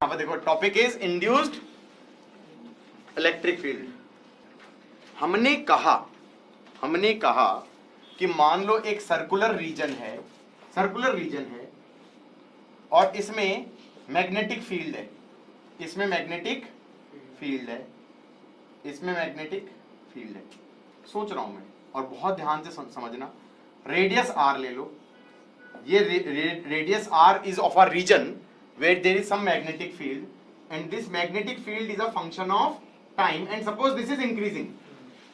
यहां पर देखो, topic is induced electric field. हमने कहा कि मान लो एक सर्कुलर रीजन है और इसमें मैग्नेटिक फील्ड है, इसमें मैग्नेटिक फील्ड है। सोच रहा हूं मैं, और बहुत ध्यान से समझना। रेडियस आर ले लो, ये radius r is of a region where there is some magnetic field, and this magnetic field is a function of time, and suppose this is increasing.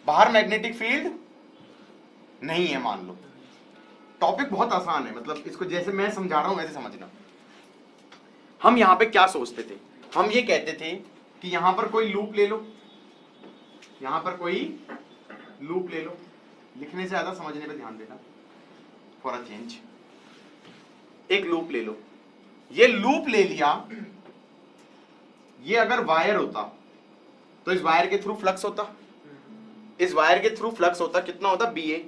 बाहर मैग्नेटिक फील्ड नहीं है मान लो। टॉपिक बहुत आसान है, मतलब इसको जैसे मैं समझा रहा हूं वैसे समझना। हम यहां पे क्या सोचते थे, हम ये कहते थे कि यहां पर कोई लूप ले लो, लिखने से ज्यादा समझने पे ध्यान देना फॉर अ चेंज। एक लूप ले लो, ये लूप ले लिया, ये अगर वायर होता तो इस वायर के थ्रू फ्लक्स होता, कितना होता BA,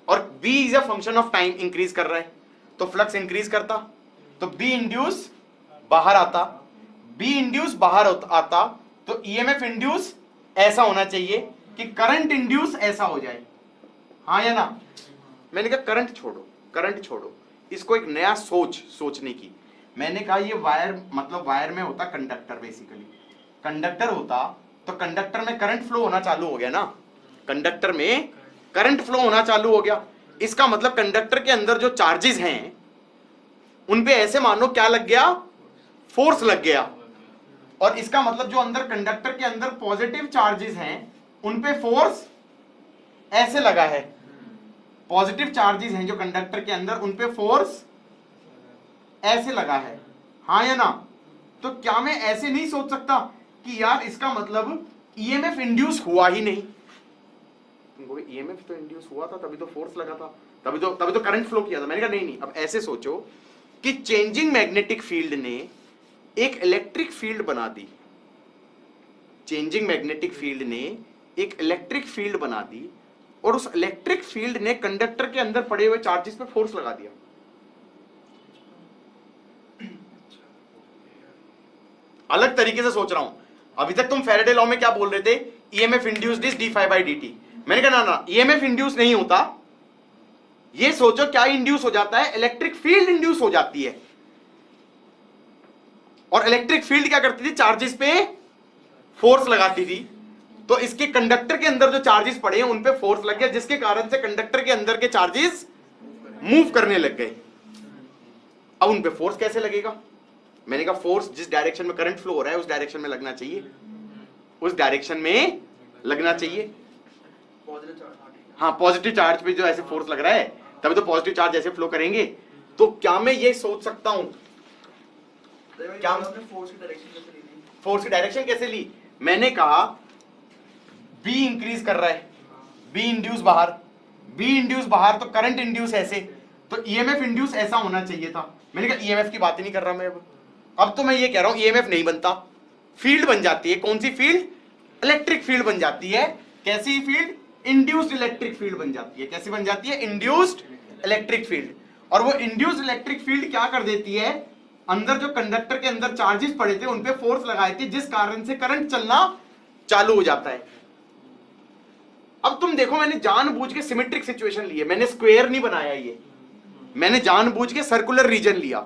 और B is a function of time, increase कर रहा है तो फ्लक्स इंक्रीज करता, तो B इंड्यूस बाहर आता, तो EMF इंड्यूस ऐसा होना चाहिए कि करंट इंड्यूस ऐसा हो जाए, हाँ या ना। मैंने कहा करंट छोड़ो, इसको एक नया सोचने की। मैंने कहा ये वायर, मतलब वायर में होता कंडक्टर, बेसिकली कंडक्टर होता तो कंडक्टर में करंट फ्लो होना चालू हो गया, इसका मतलब कंडक्टर के अंदर जो चार्जेस हैं उन पे ऐसे मानो क्या लग गया, फोर्स लग गया, और इसका मतलब जो अंदर कंडक्टर के अंदर पॉजिटिव चार्जेस हैं उन पे फोर्स ऐसे लगा है, पॉजिटिव चार्जेस हैं जो कंडक्टर के अंदर उन पे फोर्स ऐसे लगा है, हाँ या ना। तो क्या मैं ऐसे नहीं सोच सकता कि यार इसका मतलब ईएमएफ इंड्यूस हुआ ही नहीं, ईएमएफ तो इंड्यूस हुआ था तभी तो फोर्स लगा था, तभी तो करंट फ्लो किया था। मैंने कहा नहीं, अब ऐसे सोचो कि चेंजिंग मैग्नेटिक फील्ड ने एक इलेक्ट्रिक फील्ड बना दी, और उस इलेक्ट्रिक फील्ड ने कंडक्टर के अंदर पड़े हुए चार्जेस पे फोर्स लगा दिया। अलग तरीके से सोच रहा हूं। अभी तक तुम फैराडे लॉ में क्या बोल रहे थे, ईएमएफ इंड्यूस्ड इज d∅dt। मैंने कहा ना, ईएमएफ इंड्यूस नहीं होता। ये सोचो क्या इंड्यूस हो जाता है, इलेक्ट्रिक फील्ड इंड्यूस हो जाती है, और इलेक्ट्रिक फील्ड क्या करती थी, चार्जेस पे फोर्स लगाती थी। तो इसके कंडक्टर के अंदर जो चार्जेस पड़े हैं उन पे फोर्स लग गया, जिसके कारण से कंडक्टर के अंदर के चार्जेस मूव करने लग गए। अब उन पे फोर्स कैसे लगेगा, मैंने कहा फोर्स जिस डायरेक्शन में करंट फ्लो हो रहा है उस डायरेक्शन में लगना चाहिए, हाँ, पॉजिटिव चार्ज पे जो ऐसे फोर्स लग रहा है तभी तो पॉजिटिव चार्ज ऐसे फ्लो करेंगे। तो क्या मैं ये सोच सकता हूं, क्या फोर्स की डायरेक्शन कैसे ली, मैंने कहा B इंक्रीज कर रहा है, B इंड्यूस बाहर, तो करंट इंड्यूस ऐसे, तो EMF इंड्यूस ऐसा होना चाहिए था। मैंने कहा EMF की बात ही नहीं कर रहा मैं, अब तो मैं ये कह रहा हूं EMF नहीं बनता, फील्ड बन जाती है। कौन सी फील्ड, इलेक्ट्रिक फील्ड बन जाती है। कैसी फील्ड, इंड्यूस्ड इलेक्ट्रिक फील्ड बन जाती है। कैसी बन जाती है, इंड्यूस्ड इलेक्ट्रिक फील्ड। और वो इंड्यूस्ड इलेक्ट्रिक फील्ड क्या कर देती है, अंदर जो कंडक्टर के अंदर चार्जेस पड़े थे उन पे फोर्स लगाए थे, जिस कारण से करंट चलना चालू हो जाता है। अब तुम देखो, मैंने जानबूझ के सिमेट्रिक सिचुएशन ली है, मैंने स्क्वायर नहीं बनाया, ये मैंने जानबूझ के सर्कुलर रीजन लिया।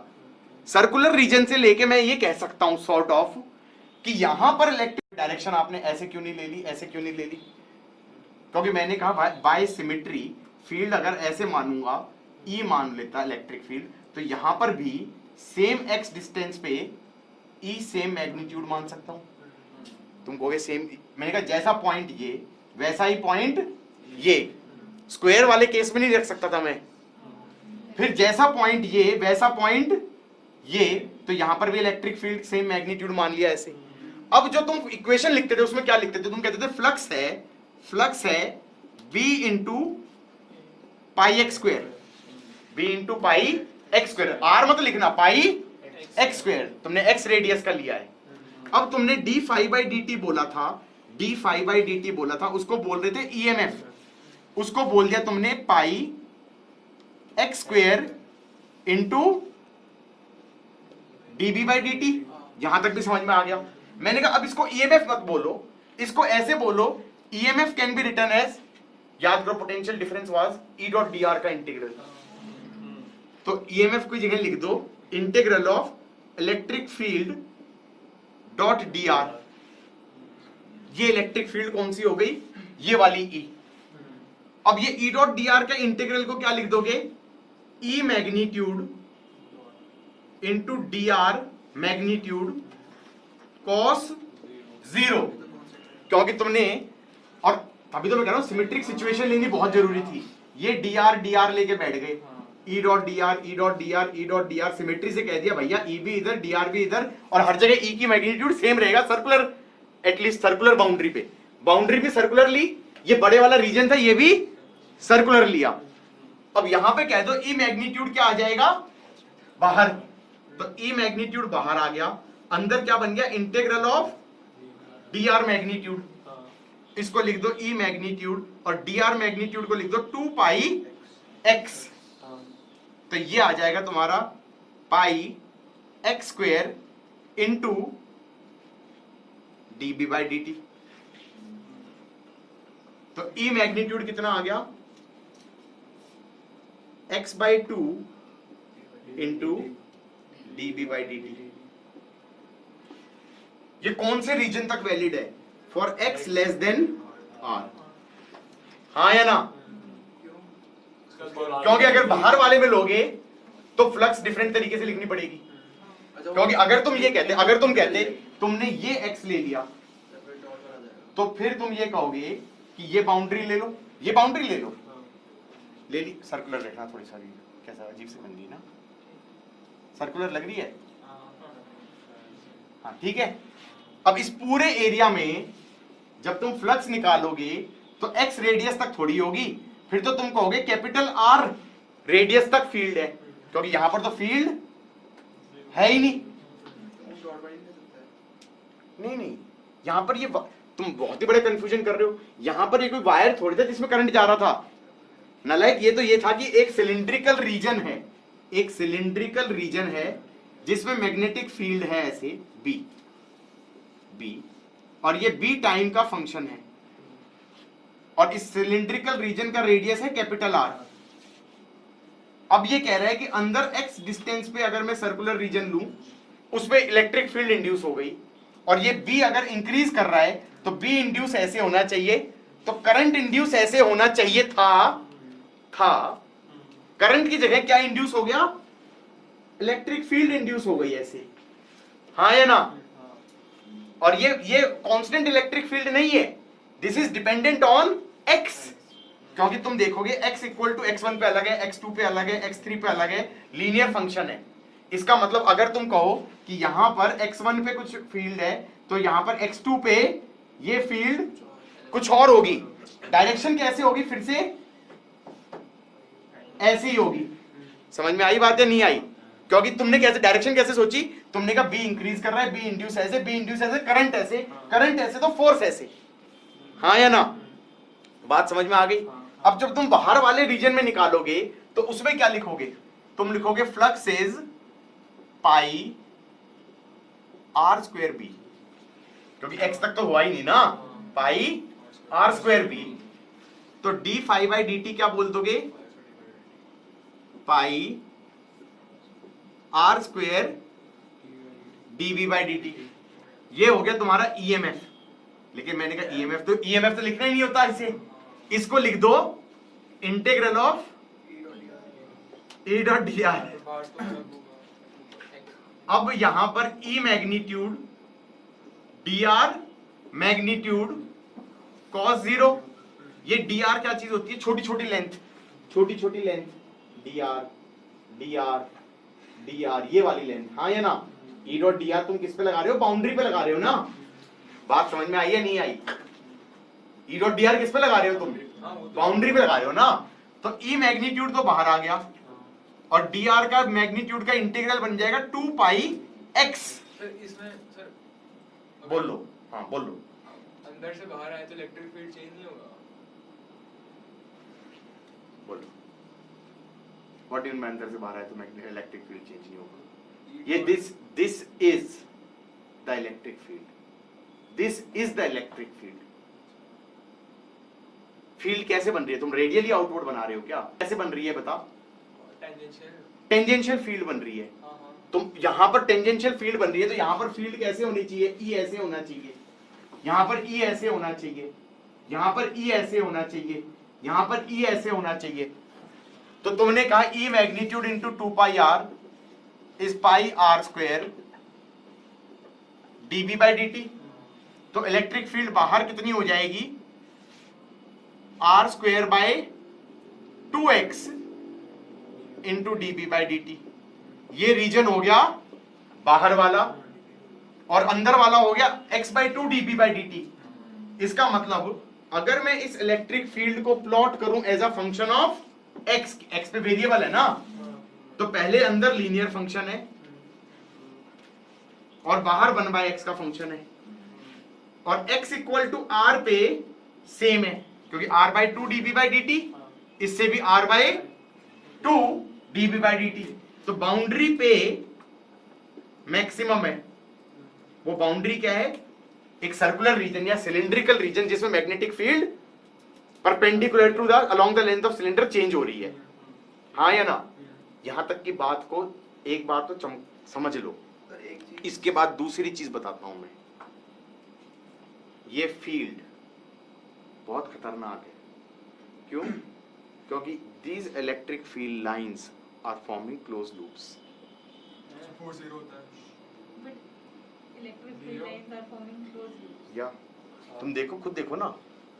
सर्कुलर रीजन से लेके मैं ये कह सकता हूं सॉर्ट ऑफ कि यहां पर इलेक्ट्रिक डायरेक्शन आपने ऐसे क्यों नहीं ले ली, क्योंकि मैंने कहा बाय सिमेट्री फील्ड अगर ऐसे मानूंगा, E मान लेता इलेक्ट्रिक फील्ड, तो यहां पर भी सेम x डिस्टेंस पे E सेम मैग्नीट्यूड मान सकता हूं। तुम कहोगे सेम, मैंने कहा जैसा पॉइंट ये वैसा ही पॉइंट ये, स्क्वायर वाले केस में नहीं रख सकता था मैं। फिर जैसा पॉइंट ये वैसा पॉइंट ये, तो यहां पर भी इलेक्ट्रिक फील्ड सेम मैग्नीट्यूड मान लिया ऐसे। अब जो तुम इक्वेशन लिखते थे उसमें क्या लिखते थे, तुम कहते थे फ्लक्स है B into pi x square, R मत लिखना, पाई एक्स स्क्वायर, तुमने x रेडियस का लिया है। अब तुमने d∅dt बोला था, उसको बोल रहे थे EMF, उसको बोल दिया तुमने पाई एक्स स्क्वायर इंटू dB/dt। यहां तक भी समझ में आ गया। मैंने कहा अब इसको ईएमएफ मत बोलो, इसको ऐसे बोलो, EMF can be written as, याद करो potential difference was E dot d r का इंटीग्रल। तो ईएमएफ की जगह लिख दो integral of electric field dot d r. ये इलेक्ट्रिक फील्ड कौन सी हो गई, ये वाली ई। अब ये ई डॉट डी आर का इंटीग्रल को क्या लिख दोगे, E magnitude into d r magnitude cos zero. क्योंकि तुमने, और अभी तो मैं कह रहा हूं सिमेट्रिक सिचुएशन लेनी बहुत जरूरी थी। ये डी आर लेके बैठ गए, ई dot d R E dot d R E dot d are, symmetry से कह दिया भैया ई भी इधर डी आर भी इधर, और हर जगह ई की मैग्नीट्यूड सेम रहेगा, सर्कुलर, एटलीस्ट सर्कुलर बाउंड्री पे। बाउंड्री भी सर्कुलर ली, ये बड़े वाला रीजन था ये भी सर्कुलर लिया। अब यहां पे कह दो ई मैग्नीट्यूड क्या आ जाएगा, बाहर। तो ई मैग्नीट्यूड बाहर आ गया, अंदर क्या बन गया, integral of D r magnitude. इसको लिख दो ई मैग्नीट्यूड, और डी आर मैग्नीट्यूड को लिख दो 2 पाई एक्स। तो ये आ जाएगा तुम्हारा pi x square into D B by D t. तो ई मैग्नीट्यूड कितना आ गया, x by 2 into D B by D T. ये कौन से रीजन तक वैलिड है, for x less than r, हाँ या ना। क्योंकि अगर बाहर वाले में लोगे तो फ्लक्स डिफरेंट तरीके से लिखनी पड़ेगी। क्योंकि अगर तुम ये कहते, अगर तुम कहते तुमने ये एक्स ले लिया, तो फिर तुम ये कहोगे कि ये बाउंड्री ले लो, ये बाउंड्री ले लो, ले ली, सर्कुलर रेखा थोड़ी सा भी कैसा अजीब से बन रही है ना, सर्कुलर लग रही है, हाँ ठीक है। अब इस पूरे एरिया में जब तुम फ्लक्स निकालोगे तो एक्स रेडियस तक थोड़ी होगी, फिर तो तुम कहोगे कैपिटल आर रेडियस तक फील्ड है, क्योंकि यहां पर तो फील्ड है ही नहीं। नहीं, यहां पर ये तुम बहुत ही बड़े कंफ्यूजन कर रहे हो। यहां पर ये कोई वायर थोड़ी था जिसमें करंट जा रहा था, नालायक। ये तो ये था कि एक सिलिंड्रिकल रीजन है, एक सिलिंड्रिकल रीजन है जिसमें मैग्नेटिक फील्ड है ऐसे बी, और ये बी टाइम का फंक्शन है, और इस सिलिंड्रिकल रीजन का रेडियस है कैपिटल आर। अब ये कह रहा है कि अंदर एक्स डिस्टेंस पे अगर मैं सर्कुलर रीजन लूं, उसमें इलेक्ट्रिक फील्ड इंड्यूस हो गई, और ये बी अगर इंक्रीज कर रहा है तो बी इंड्यूस ऐसे होना चाहिए, तो करंट इंड्यूस ऐसे होना चाहिए था। करंट की जगह क्या इंड्यूस हो गया, इलेक्ट्रिक फील्ड इंड्यूस हो गई ऐसे, हाँ या ना। और ये कांस्टेंट इलेक्ट्रिक फील्ड नहीं है, this is dependent on x. क्योंकि तुम देखोगे x इक्वल टू x1 पे अलग है, x2 पे अलग है, x3 पे अलग है, लीनियर फंक्शन है। इसका मतलब अगर तुम कहो कि यहां पर x1 पे कुछ फील्ड है, तो यहां पर x2 पे ये फील्ड कुछ और होगी। डायरेक्शन कैसे होगी, फिर से ऐसी ही होगी। समझ में आई बात या नहीं आई? क्योंकि तुमने कैसे डायरेक्शन कैसे सोची, तुमने कहा बी इंक्रीज कर रहा है, बी इंड्यूस ऐसे, बी इंड्यूस ऐसे, करंट ऐसे, करंट ऐसे तो फोर्स ऐसे, हाँ या ना। बात समझ में आ गई? अब जब तुम बाहर वाले रीजन में निकालोगे तो उसमें क्या लिखोगे, तुम लिखोगे flux is pi r square B, क्योंकि एक्स तक तो हुआ ही नहीं ना, पाई आर स्क्वायर बी। तो d phi by D t क्या बोल दोगे, pi r square d v by D T. ये हो गया तुम्हारा ईएमएफ। लेकिन मैंने कहा ईएमएफ तो लिखना ही नहीं होता इसे, इसको लिख दो integral of E dot d r. अब यहां पर E magnitude d r magnitude cos zero. ये डी आर क्या चीज होती है, छोटी छोटी लेंथ, छोटी छोटी length, d r d r d r, ये वाली लेंथ, हाँ या ना। ई डॉट डी आर तुम किस पे लगा रहे हो, बाउंड्री पे लगा रहे हो ना। बात समझ में आई या नहीं आई? ई डॉट डी आर किस पे लगा रहे हो तुम, बाउंड्री पे लगा रहे हो ना। तो ई मैग्नीट्यूड तो बाहर आ गया, और डी आर का मैग्नीट्यूड का इंटीग्रल बन जाएगा 2 पाई एक्स। इसमें सर बोल लो, हाँ बोल लो। अंदर से बाहर आए तो इलेक्ट्रिक फील्ड चेंज नहीं होगा? बोलो व्हाट इन अंदर से बाहर आए तो इलेक्ट्रिक फील्ड चेंज नहीं होगा। ये this is the electric field, this is the electric field. Field कैसे बन रही है? तुम रेडियली आउटवर्ड बना रहे हो क्या? कैसे बन रही है बता? टेंजेंशियल फील्ड बन रही है। तुम यहां पर टेंजेंशियल फील्ड बन रही है तो यहां पर फील्ड कैसे होनी चाहिए? ई ऐसे होना चाहिए, यहां पर ई ऐसे होना चाहिए, यहां पर ई ऐसे होना चाहिए, यहां पर ई ऐसे होना चाहिए। तो तुमने कहा E magnitude into 2 pi r is pi r square d B by d. तो इलेक्ट्रिक फील्ड बाहर कितनी हो जाएगी? R square by 2x into d B by d. ये रीजन हो गया बाहर वाला और अंदर वाला हो गया x by 2 d b by d. इसका मतलब अगर मैं इस इलेक्ट्रिक फील्ड को प्लॉट करूं as a function of x, x पे वेरिएबल है ना, तो पहले अंदर लीनियर फंक्शन है और बाहर 1/x का फंक्शन है और x इक्वल टू r पे सेम है क्योंकि r by 2 d b by d, इससे भी r by 2 d b by d. तो बाउंड्री पे मैक्सिमम है। वो बाउंड्री क्या है? एक सर्कुलर रीजन या सिलिंड्रिकल रीजन जिसमें magnetic field perpendicular to the along the length of cylinder change हो रही है। हाँ या ना? यहां तक की बात को एक बात तो समझ लो। इसके बाद दूसरी चीज बताता हूं मैं। ये फील्ड बहुत खतरनाक है। क्यों? क्योंकि these electric field lines are forming close loops. या तुम देखो, खुद देखो ना,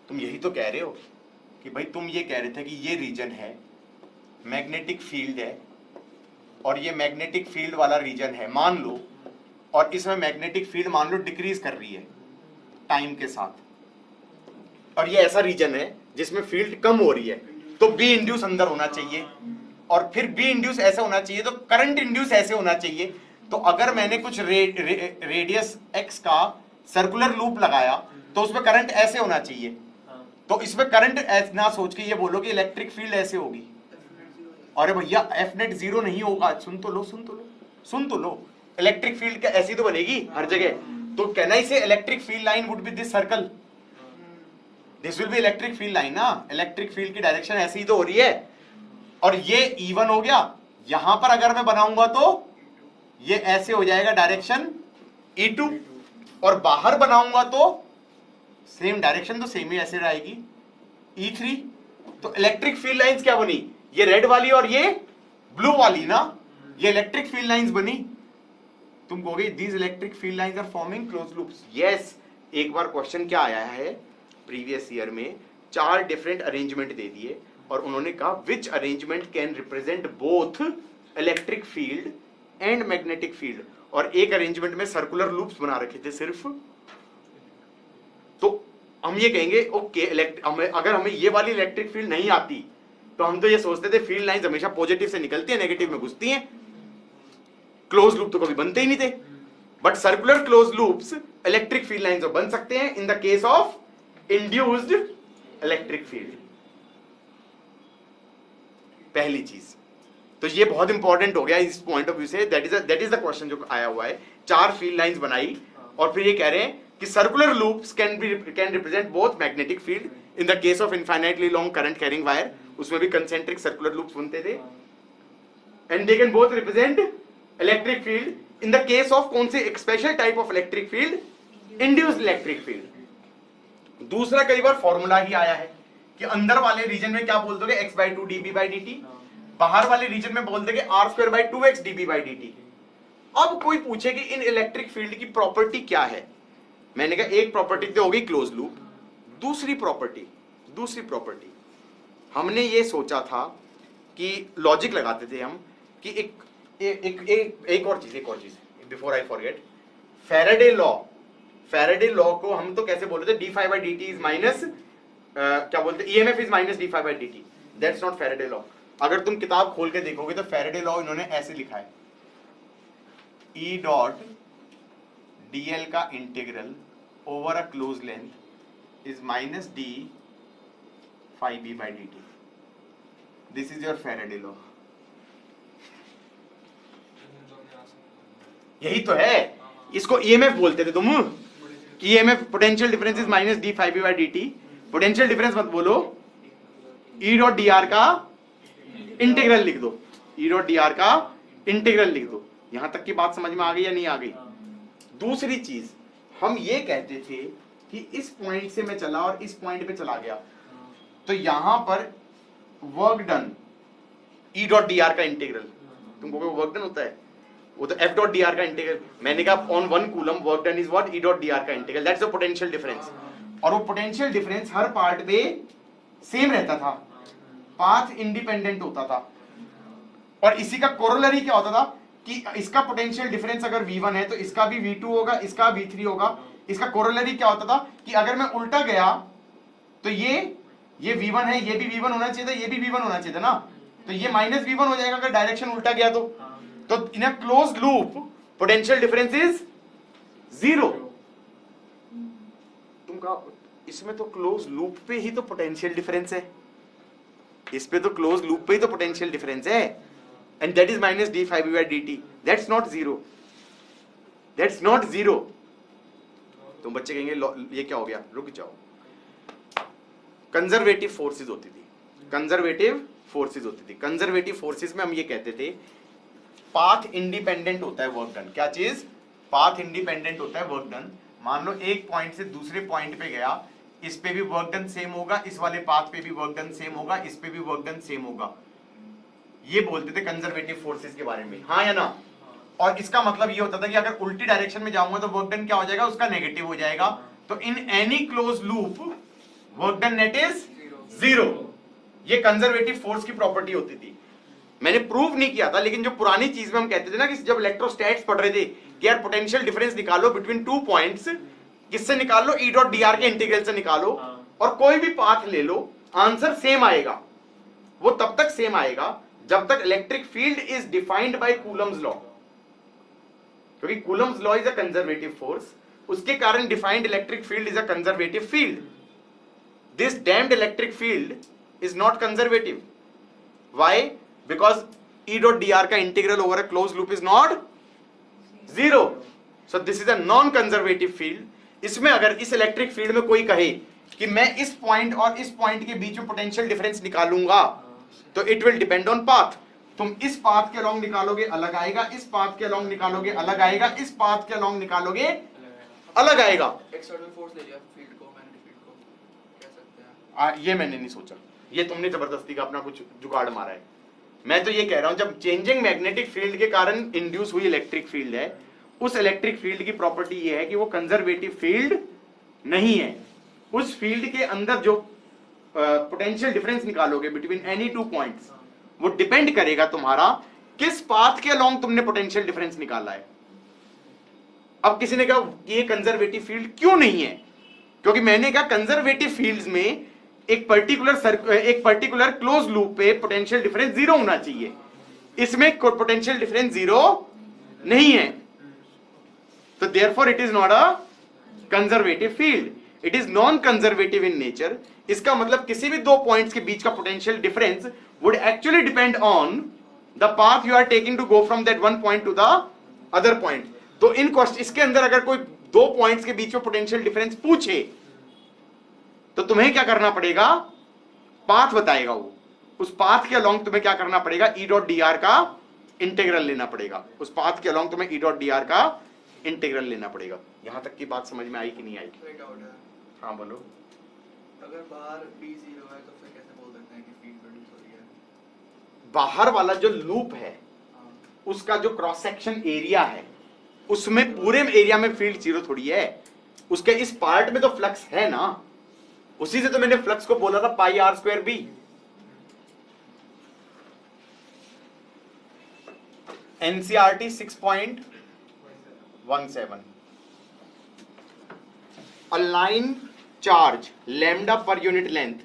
तुम यही तो कह रहे हो कि भाई तुम ये कह रहे थे कि ये रीजन है, मैग्नेटिक फील्ड है और ये मैग्नेटिक फील्ड वाला रीजन है मान लो, और इसमें मैग्नेटिक फील्ड मान लो डिक्रीज कर रही है टाइम के साथ, और ये ऐसा रीजन है जिसमें फील्ड कम हो रही है, तो बी इंड्यूस अंदर होना चाहिए और फिर बी इंड्यूस ऐसा होना चाहिए, तो करंट इंड्यूस ऐसे होना चाहिए। तो अगर मैंने कुछ रेडियस एक्स का सर्कुलर लूप लगाया तो उसमें करंट ऐसे होना चाहिए। तो इसमें करंट ना सोच के ये बोलो कि इलेक्ट्रिक फील्ड ऐसे होगी। अरे भैया एफ नेट 0 नहीं होगा। सुन तो लो, सुन तो लो, सुन तो लो। इलेक्ट्रिक फील्ड का ऐसी तो बनेगी हर जगह। तो कहना इसे electric field line would be this circle, this will be electric field line ना। इलेक्ट्रिक फील्ड की डायरेक्शन ऐसी ही तो हो रही है। और ये E1 हो गया। यहां पर अगर मैं बनाऊंगा तो ये ऐसे हो जाएगा डायरेक्शन E2, और बाहर बनाऊंगा तो सेम डायरेक्शन तो सेम ही ऐसे रहेगी E3। तो इलेक्ट्रिक फील्ड लाइंस क्या बनी? ये रेड वाली और ये ब्लू वाली ना, ये इलेक्ट्रिक फील्ड लाइंस बनी। तुम कहोगे these electric field lines are forming close loops. Yes, एक बार क्वेश्चन क्या आया है प्रीवियस ईयर में, 4 डिफरेंट अरेंजमेंट दे दिए और उन्होंने कहा which arrangement can represent both electric field and magnetic field, और एक अरेंजमेंट में सर्कुलर लूप्स बना रखे थे सिर्फ। तो हम ये कहेंगे ओके, अगर हमें ये वाली इलेक्ट्रिक फील्ड नहीं आती तो हम तो ये सोचते थे फील्ड लाइंस हमेशा पॉजिटिव से निकलती है, नेगेटिव में घुसती हैं, क्लोज लूप तो कभी बनते ही नहीं थे। But circular close loops electric field lines बन सकते हैं in the case of induced electric field. पहली चीज तो ये बहुत इंपॉर्टेंट हो गया इस पॉइंट ऑफ व्यू से। दैट इज द क्वेश्चन जो आया हुआ है। 4 फील्ड लाइंस बनाई और फिर ये कह रहे हैं कि circular loops can represent both magnetic field in the case of infinitely long current carrying wire, उसमें भी कंसेंट्रिक सर्कुलर लूप्स बनते थे, and they can both represent electric field in the case of कौन से? एक special type of electric field, induced electric field. दूसरा कई बार formula ही आया है कि अंदर वाले रीजन में क्या बोल दोगे? x by 2 d b by D, बाहर वाले रीजन में बोल देंगे r square by 2x dB by D. अब कोई पूछे कि इन इलेक्ट्रिक फील्ड की प्रॉपर्टी क्या है? मैंने कहा एक प्रॉपर्टी तो होगी क्लोज लूप, दूसरी प्रॉपर्टी हमने ये सोचा था कि लॉजिक लगाते थे हम कि एक और चीज before I forget, Faraday law को हम तो कैसे बोल रहे थे? D phi by D t is minus क्या बोलते हैं, EMF is minus d phi by D t. That's not Faraday law. अगर तुम किताब खोल के देखोगे तो फैराडे लॉ इन्होंने ऐसे लिखा है, ई डॉट डीएल का integral over a close length is minus d phi B by D t. This is your Faraday law. यही तो है। इसको ईएमएफ बोलते थे तुम, EMF potential difference is minus d five B by D t. Potential difference मत बोलो, E dot d r का इंटीग्रल लिख दो, ई डॉट डी आर का इंटीग्रल लिख दो। यहां तक की बात समझ में आ गई या नहीं आ गई? दूसरी चीज हम ये कहते थे कि इस पॉइंट से मैं चला और इस पॉइंट पे चला गया, तो यहां पर work done E dot d r का इंटीग्रल, तुमको वर्क डन होता है वो तो एफ डॉट डी आर का इंटीग्रल। मैंने कहा on 1 coulomb work done is what, E dot d r का integral, that's the potential difference. और वो पोटेंशियल डिफरेंस हर पार्ट पे सेम रहता था, पाथ इंडिपेंडेंट होता था। और इसी का कोरोलरी क्या होता था कि इसका पोटेंशियल डिफरेंस अगर V1 है तो इसका भी V2 होगा, इसका V3 होगा। इसका कोरोलरी क्या होता था कि अगर मैं उल्टा गया तो ये V1 है, ये भी V1 होना चाहिए था, ये भी V1 होना चाहिए था ना, तो ये माइनस V1 हो जाएगा अगर डायरेक्शन उल्टा गया तो in a closed loop potential difference is 0। तुम कहा इसमें तो क्लोज लूप पे ही तो पोटेंशियल डिफरेंस है, इस पे तो क्लोज लूप पे ही तो पोटेंशियल डिफरेंस है, and that is minus d phi by D t, that's not zero, that's not zero. तुम बच्चे कहेंगे ये क्या हो गया, रुक जाओ। कंजर्वेटिव फोर्सेस होती थी, कंजर्वेटिव फोर्सेस होती थी। कंजर्वेटिव फोर्सेस में हम ये कहते थे पाथ इंडिपेंडेंट होता है वर्क डन। क्या चीज? पाथ इंडिपेंडेंट होता है वर्क डन। मान लो एक पॉइंट से दूसरे पॉइंट पे गया, इस पे भी वर्क डन सेम होगा, इस वाले पाथ पे भी वर्क डन सेम होगा, इस पे भी वर्क डन सेम होगा। ये बोलते थे कंजर्वेटिव फोर्सेस के बारे में, हाँ या ना? और इसका मतलब ये होता था कि अगर उल्टी डायरेक्शन में जाऊंगा तो वर्क डन क्या हो जाएगा, उसका नेगेटिव हो जाएगा। तो in any close loop work done net is 0। ये कंजर्वेटिव फोर्स की प्रॉपर्टी होती थी। मैंने प्रूव नहीं किया था, लेकिन जो पुरानी चीज में हम कहते थे ना कि जब इलेक्ट्रोस्टैट्स पढ़ रहे थे कि यार पोटेंशियल डिफरेंस निकालो बिटवीन 2 पॉइंट्स, किससे निकालो? ई डॉट डी आर के इंटीग्रल से निकालो, और कोई भी पाथ ले लो, आंसर सेम आएगा। वो तब तक सेम आएगा जब तक electric field is defined by Coulomb's law, क्योंकि Coulomb's law is a conservative force, उसके कारण defined electric field is a conservative field. This damned electric field is not conservative. Why? Because E dot d r का integral over a close loop is not 0, so this is a non conservative field. इसमें अगर इस electric field में कोई कहे कि मैं इस पॉइंट और इस पॉइंट के बीच में पोटेंशियल डिफरेंस निकालूंगा, तो it will depend on path. तुम इस पाथ के अलोंग निकालोगे अलग आएगा, इस पाथ के अलोंग निकालोगे अलग आएगा, इस पाथ के अलोंग निकालोगे अलग आएगा। एक्सटर्नल फोर्स ले लिया फील्ड को, मैग्नेटिक फील्ड को कह सकते हैं। ये मैंने नहीं सोचा, ये तुमने जबरदस्ती का अपना कुछ जुगाड़ मारा है। मैं तो ये कह रहा हूं जब चेंजिंग मैग्नेटिक फील्ड के कारण इंड्यूस हुई इलेक्ट्रिक फील्ड है, उस इलेक्ट्रिक फील्ड की प्रॉपर्टी ये है कि वो कंजर्वेटिव फील्ड नहीं है। उस फील्ड के अंदर जो पोटेंशियल डिफरेंस निकालोगे बिटवीन एनी 2 पॉइंट्स, वो डिपेंड करेगा तुम्हारा किस पाथ के अलोंग तुमने पोटेंशियल डिफरेंस निकाला है। अब किसी ने कहा कि ये कंजर्वेटिव फील्ड क्यों नहीं है? क्योंकि मैंने कहा कंजर्वेटिव फील्ड्स में एक पर्टिकुलर क्लोज लूप पे पोटेंशियल डिफरेंस 0 होना चाहिए, इसमें पोटेंशियल डिफरेंस 0 नहीं है, तो therefore it is not a conservative field, it is non conservative in nature. इसका मतलब किसी भी 2 पॉइंट्स के बीच का potential difference would actually depend on the path you are taking to go from that one point to the other point. तो in question इसके अंदर अगर कोई 2 पॉइंट्स के बीच में पोटेंशियल डिफरेंस पूछे तो तुम्हें क्या करना पड़ेगा? पाथ बताएगा वो, उस पाथ के अलोंग तुम्हें क्या करना पड़ेगा? ई डॉट डी आर का इंटीग्रल लेना पड़ेगा, उस पाथ के अलोंग तुम्हें ई डॉट डी आर का इंटीग्रल लेना पड़ेगा। यहां तक की बात समझ में आई कि नहीं आई? कोई डाउट है? हाँ बोलो। अगर बाहर B 0 है तो फिर कैसे बोल सकते हैं कि फील्ड प्रोड्यूस हो रही है? बाहर वाला जो लूप है उसका जो क्रॉस सेक्शन एरिया है, उसमें पूरे एरिया में फील्ड 0 थोड़ी है, उसके इस पार्ट में तो फ्लक्स है ना, उसी से तो मैंने फ्लक्स को बोला था pi r square B. NCERT 6.17 a line charge lambda per unit length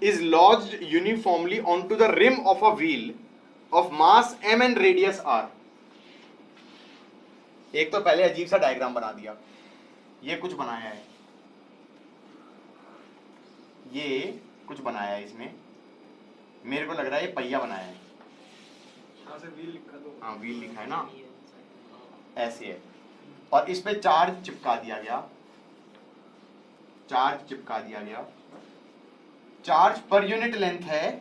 is lodged uniformly onto the rim of a wheel of mass m and radius r। एक तो पहले अजीब सा डायग्राम बना दिया, ये कुछ बनाया है, ये कुछ बनाया है, इसमें मेरे को लग रहा है ये पहिया बनाया है। व्हील लिखा तो हाँ व्हील लिखा है ना, ऐसे है। और इस पे चार्ज चिपका दिया गया, चार्ज चिपका दिया गया। चार्ज पर यूनिट लेंथ है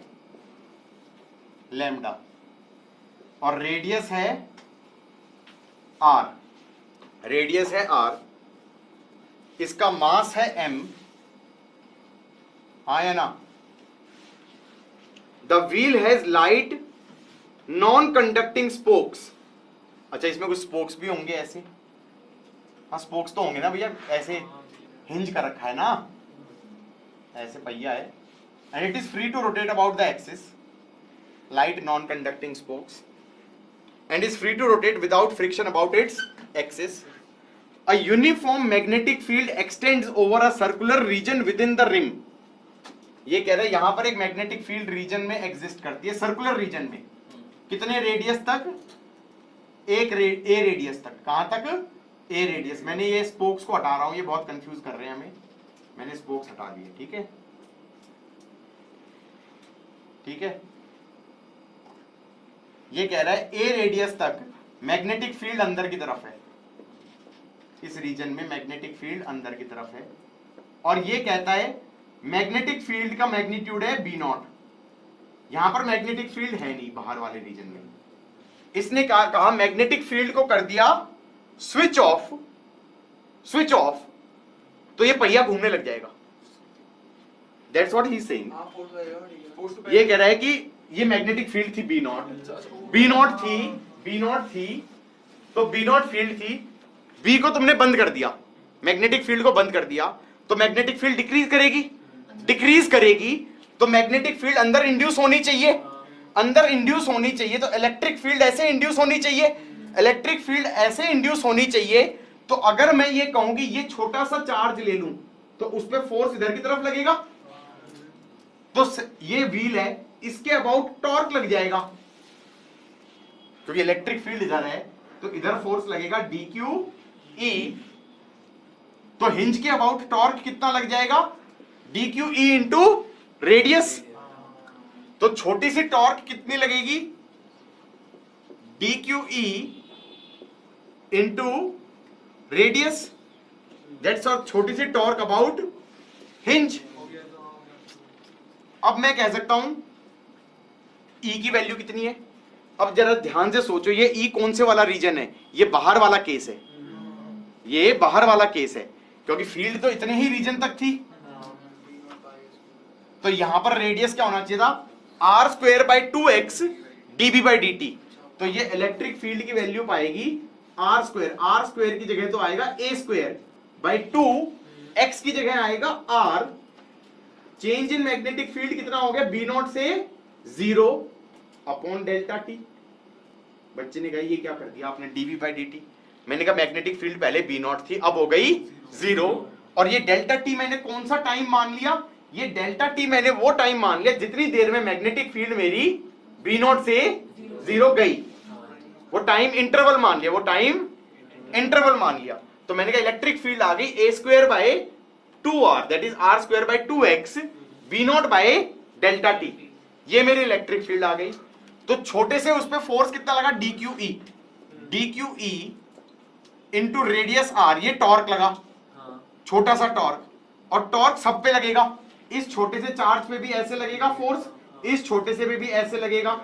लैम्डा और रेडियस है आर, रेडियस है आर, इसका मास है m, हाँ या ना। The wheel has light non conducting spokes. अच्छा इसमें कुछ स्पोक्स भी होंगे ऐसे, हाँ स्पोक्स तो होंगे ना भैया, ऐसे हिंज कर रखा है ना, ऐसे पहिया है। And it is free to rotate about the axis, light non conducting spokes, and is free to rotate without friction about its axis. A uniform magnetic field extends over a circular region within the rim. ये कह रहा है यहां पर एक magnetic field region में exist करती है, सर्कुलर रीजन में। कितने रेडियस तक? ए रेडियस तक। कहां तक? ए रेडियस। मैंने ये स्पोक्स को हटा रहा हूं, ये बहुत कंफ्यूज कर रहे हैं हमें, मैंने स्पोक्स हटा दिए। ठीक है, ठीक है। ये कह रहा है ए रेडियस तक मैग्नेटिक फील्ड अंदर की तरफ है, इस रीजन में मैग्नेटिक फील्ड अंदर की तरफ है। और ये कहता है मैग्नेटिक फील्ड का मैग्नीट्यूड है बी नॉट। यहां पर मैग्नेटिक फील्ड है नहीं बाहर वाले रीजन में। इसने कहा मैग्नेटिक फील्ड को कर दिया स्विच ऑफ, स्विच ऑफ, तो ये पहिया घूमने लग जाएगा। That's what he is saying. ये कह रहा है कि ये मैग्नेटिक फील्ड थी बी नॉट, बी नॉट थी, बी नॉट थी, तो बी नॉट फील्ड थी, बी को तुमने बंद कर दिया, मैग्नेटिक फील्ड को बंद कर दिया, तो मैग्नेटिक फील्ड डिक्रीज करेगी, डिक्रीज करेगी, तो मैग्नेटिक फील्ड अंदर इंड्यूस होनी चाहिए, अंदर इंड्यूस होनी चाहिए, तो इलेक्ट्रिक फील्ड ऐसे इंड्यूस होनी चाहिए, इलेक्ट्रिक फील्ड ऐसे इंड्यूस होनी चाहिए। तो अगर मैं ये कहूं कि ये छोटा सा चार्ज ले लूं तो उस पर फोर्स इधर की तरफ लगेगा, तो ये व्हील है, इसके अबाउट टॉर्क लग जाएगा, क्योंकि इलेक्ट्रिक फील्ड इधर है तो इधर फोर्स लगेगा डी क्यू ई, तो हिंज के अबाउट टॉर्क कितना लग जाएगा? D Q E into radius. तो छोटी सी टॉर्क कितनी लगेगी? D Q E into radius, that's और छोटी सी टॉर्क अबाउट हिंज। अब मैं कह सकता हूं E की वैल्यू कितनी है? अब जरा ध्यान से सोचो, ये E कौन से वाला रीजन है? ये बाहर वाला केस है, ये बाहर वाला केस है, क्योंकि फील्ड तो इतने ही रीजन तक थी। तो यहां पर रेडियस क्या होना चाहिए था? R square by 2x dB by dt। तो ये इलेक्ट्रिक फील्ड की वैल्यू पाएगी आर स्क्वायर, आर स्क्वायर की जगह तो आएगा ए स्क्वायर बाई 2, x की जगह आएगा r। Change in magnetic field कितना हो गया? बी नॉट से 0 अपॉन डेल्टा टी। बच्चे ने कहा ये क्या कर दिया आपने, डीवी बाई डी टी। मैंने कहा मैग्नेटिक फील्ड पहले बी नॉट थी, अब हो गई 0, और ये डेल्टा टी मैंने कौन सा टाइम मान लिया? ये डेल्टा टी मैंने वो टाइम मान लिया जितनी देर में मैग्नेटिक फील्ड मेरी बी नॉट से 0 गई, वो टाइम इंटरवल मान लिया, वो टाइम इंटरवल मान लिया। तो मैंने कहा इलेक्ट्रिक फील्ड आ गई a square by 2r, that is r square by 2x B naught by delta t. ये मेरी इलेक्ट्रिक फील्ड आ गई। तो छोटे से उस पर फोर्स कितना लगा? D Q E, D Q E into radius R, ये टॉर्क लगा, छोटा सा टॉर्क, और टॉर्क सब पे लगेगा। इस छोटे से चार्ज पे भी ऐसे लगेगा फोर्स, इस छोटे से पे भी ऐसे लगेगा,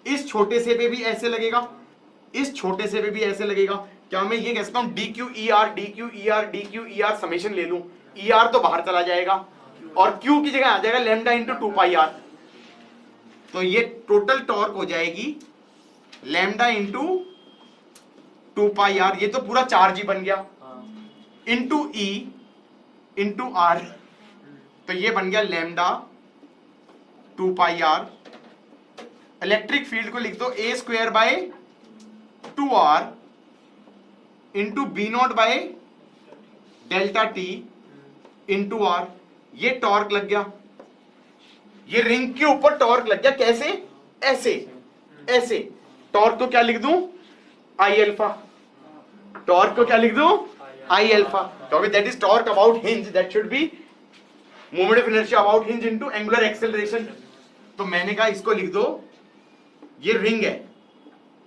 इस छोटे से पे भी ऐसे लगेगा, इस छोटे से पे भी ऐसे लगेगा। क्या मैं ये कह सकता हूं D Q E are, D Q E are, D Q E are summation ले लूं? ई आर तो बाहर चला जाएगा और क्यू की जगह आ जाएगा लैम्डा इंटू 2 पाई आर। तो ये टोटल टॉर्क हो जाएगी लैम्डा इंटू 2 पाई आर, ये तो पूरा चार्ज ही बन गया, इंटू ई इंटू आर, तो ये बन गया lambda 2 pi r. Electric field को लिख दो a square by 2r into B naught by delta t into are. ये टॉर्क लग गया, ये रिंग के ऊपर टॉर्क लग गया। कैसे? ऐसे, ऐसे। टॉर्क को क्या लिख दूं? आई अल्फा। टॉर्क को क्या लिख दूं? आई अल्फा, क्योंकि that is torque about hinge, that should be moment of inertia about hinge into angular acceleration. तो मैंने कहा इसको लिख दो, ये रिंग है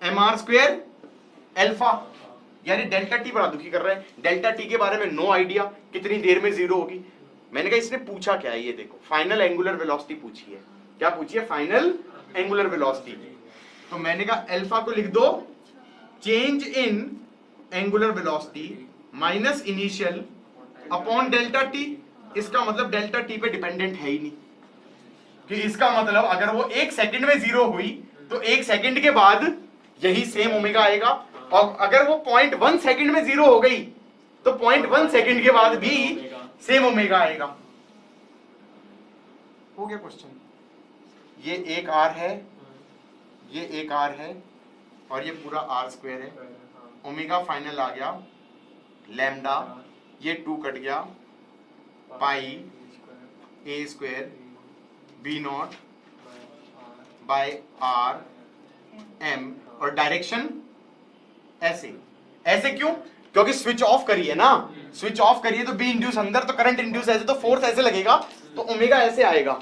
mr स्क्वायर अल्फा, यानी डेल्टा टी बड़ा दुखी कर रहा है। डेल्टा टी के बारे में नो आइडिया, कितनी देर में जीरो होगी। मैंने कहा इसने पूछा क्या है, ये देखो फाइनल एंगुलर वेलोसिटी पूछी है। क्या पूछी है? Final angular velocity. तो मैंने कहा अल्फा को लिख दो change in angular velocity minus initial upon delta T. इसका मतलब डेल्टा टी पे डिपेंडेंट है ही नहीं, कि इसका मतलब अगर वो 1 सेकंड में जीरो हुई तो 1 सेकंड के बाद यही सेम ओमेगा आएगा, और अगर वो 0.1 सेकंड में जीरो हो गई तो 0.1 सेकंड के बाद भी सेम ओमेगा आएगा। हो गया क्वेश्चन। ये एक आर है, ये एक आर है, और ये पूरा आर स्क्वायर है। ओमेगा फाइनल आ गया लैम्डा, ये 2 कट गया, pi a square B naught by r m, और डायरेक्शन ऐसे। ऐसे क्यों? क्योंकि स्विच ऑफ करिए ना, स्विच ऑफ करिए तो बी इंड्यूस अंदर, तो करंट इंड्यूस ऐसे, तो फोर्स ऐसे लगेगा, तो ओमेगा ऐसे आएगा।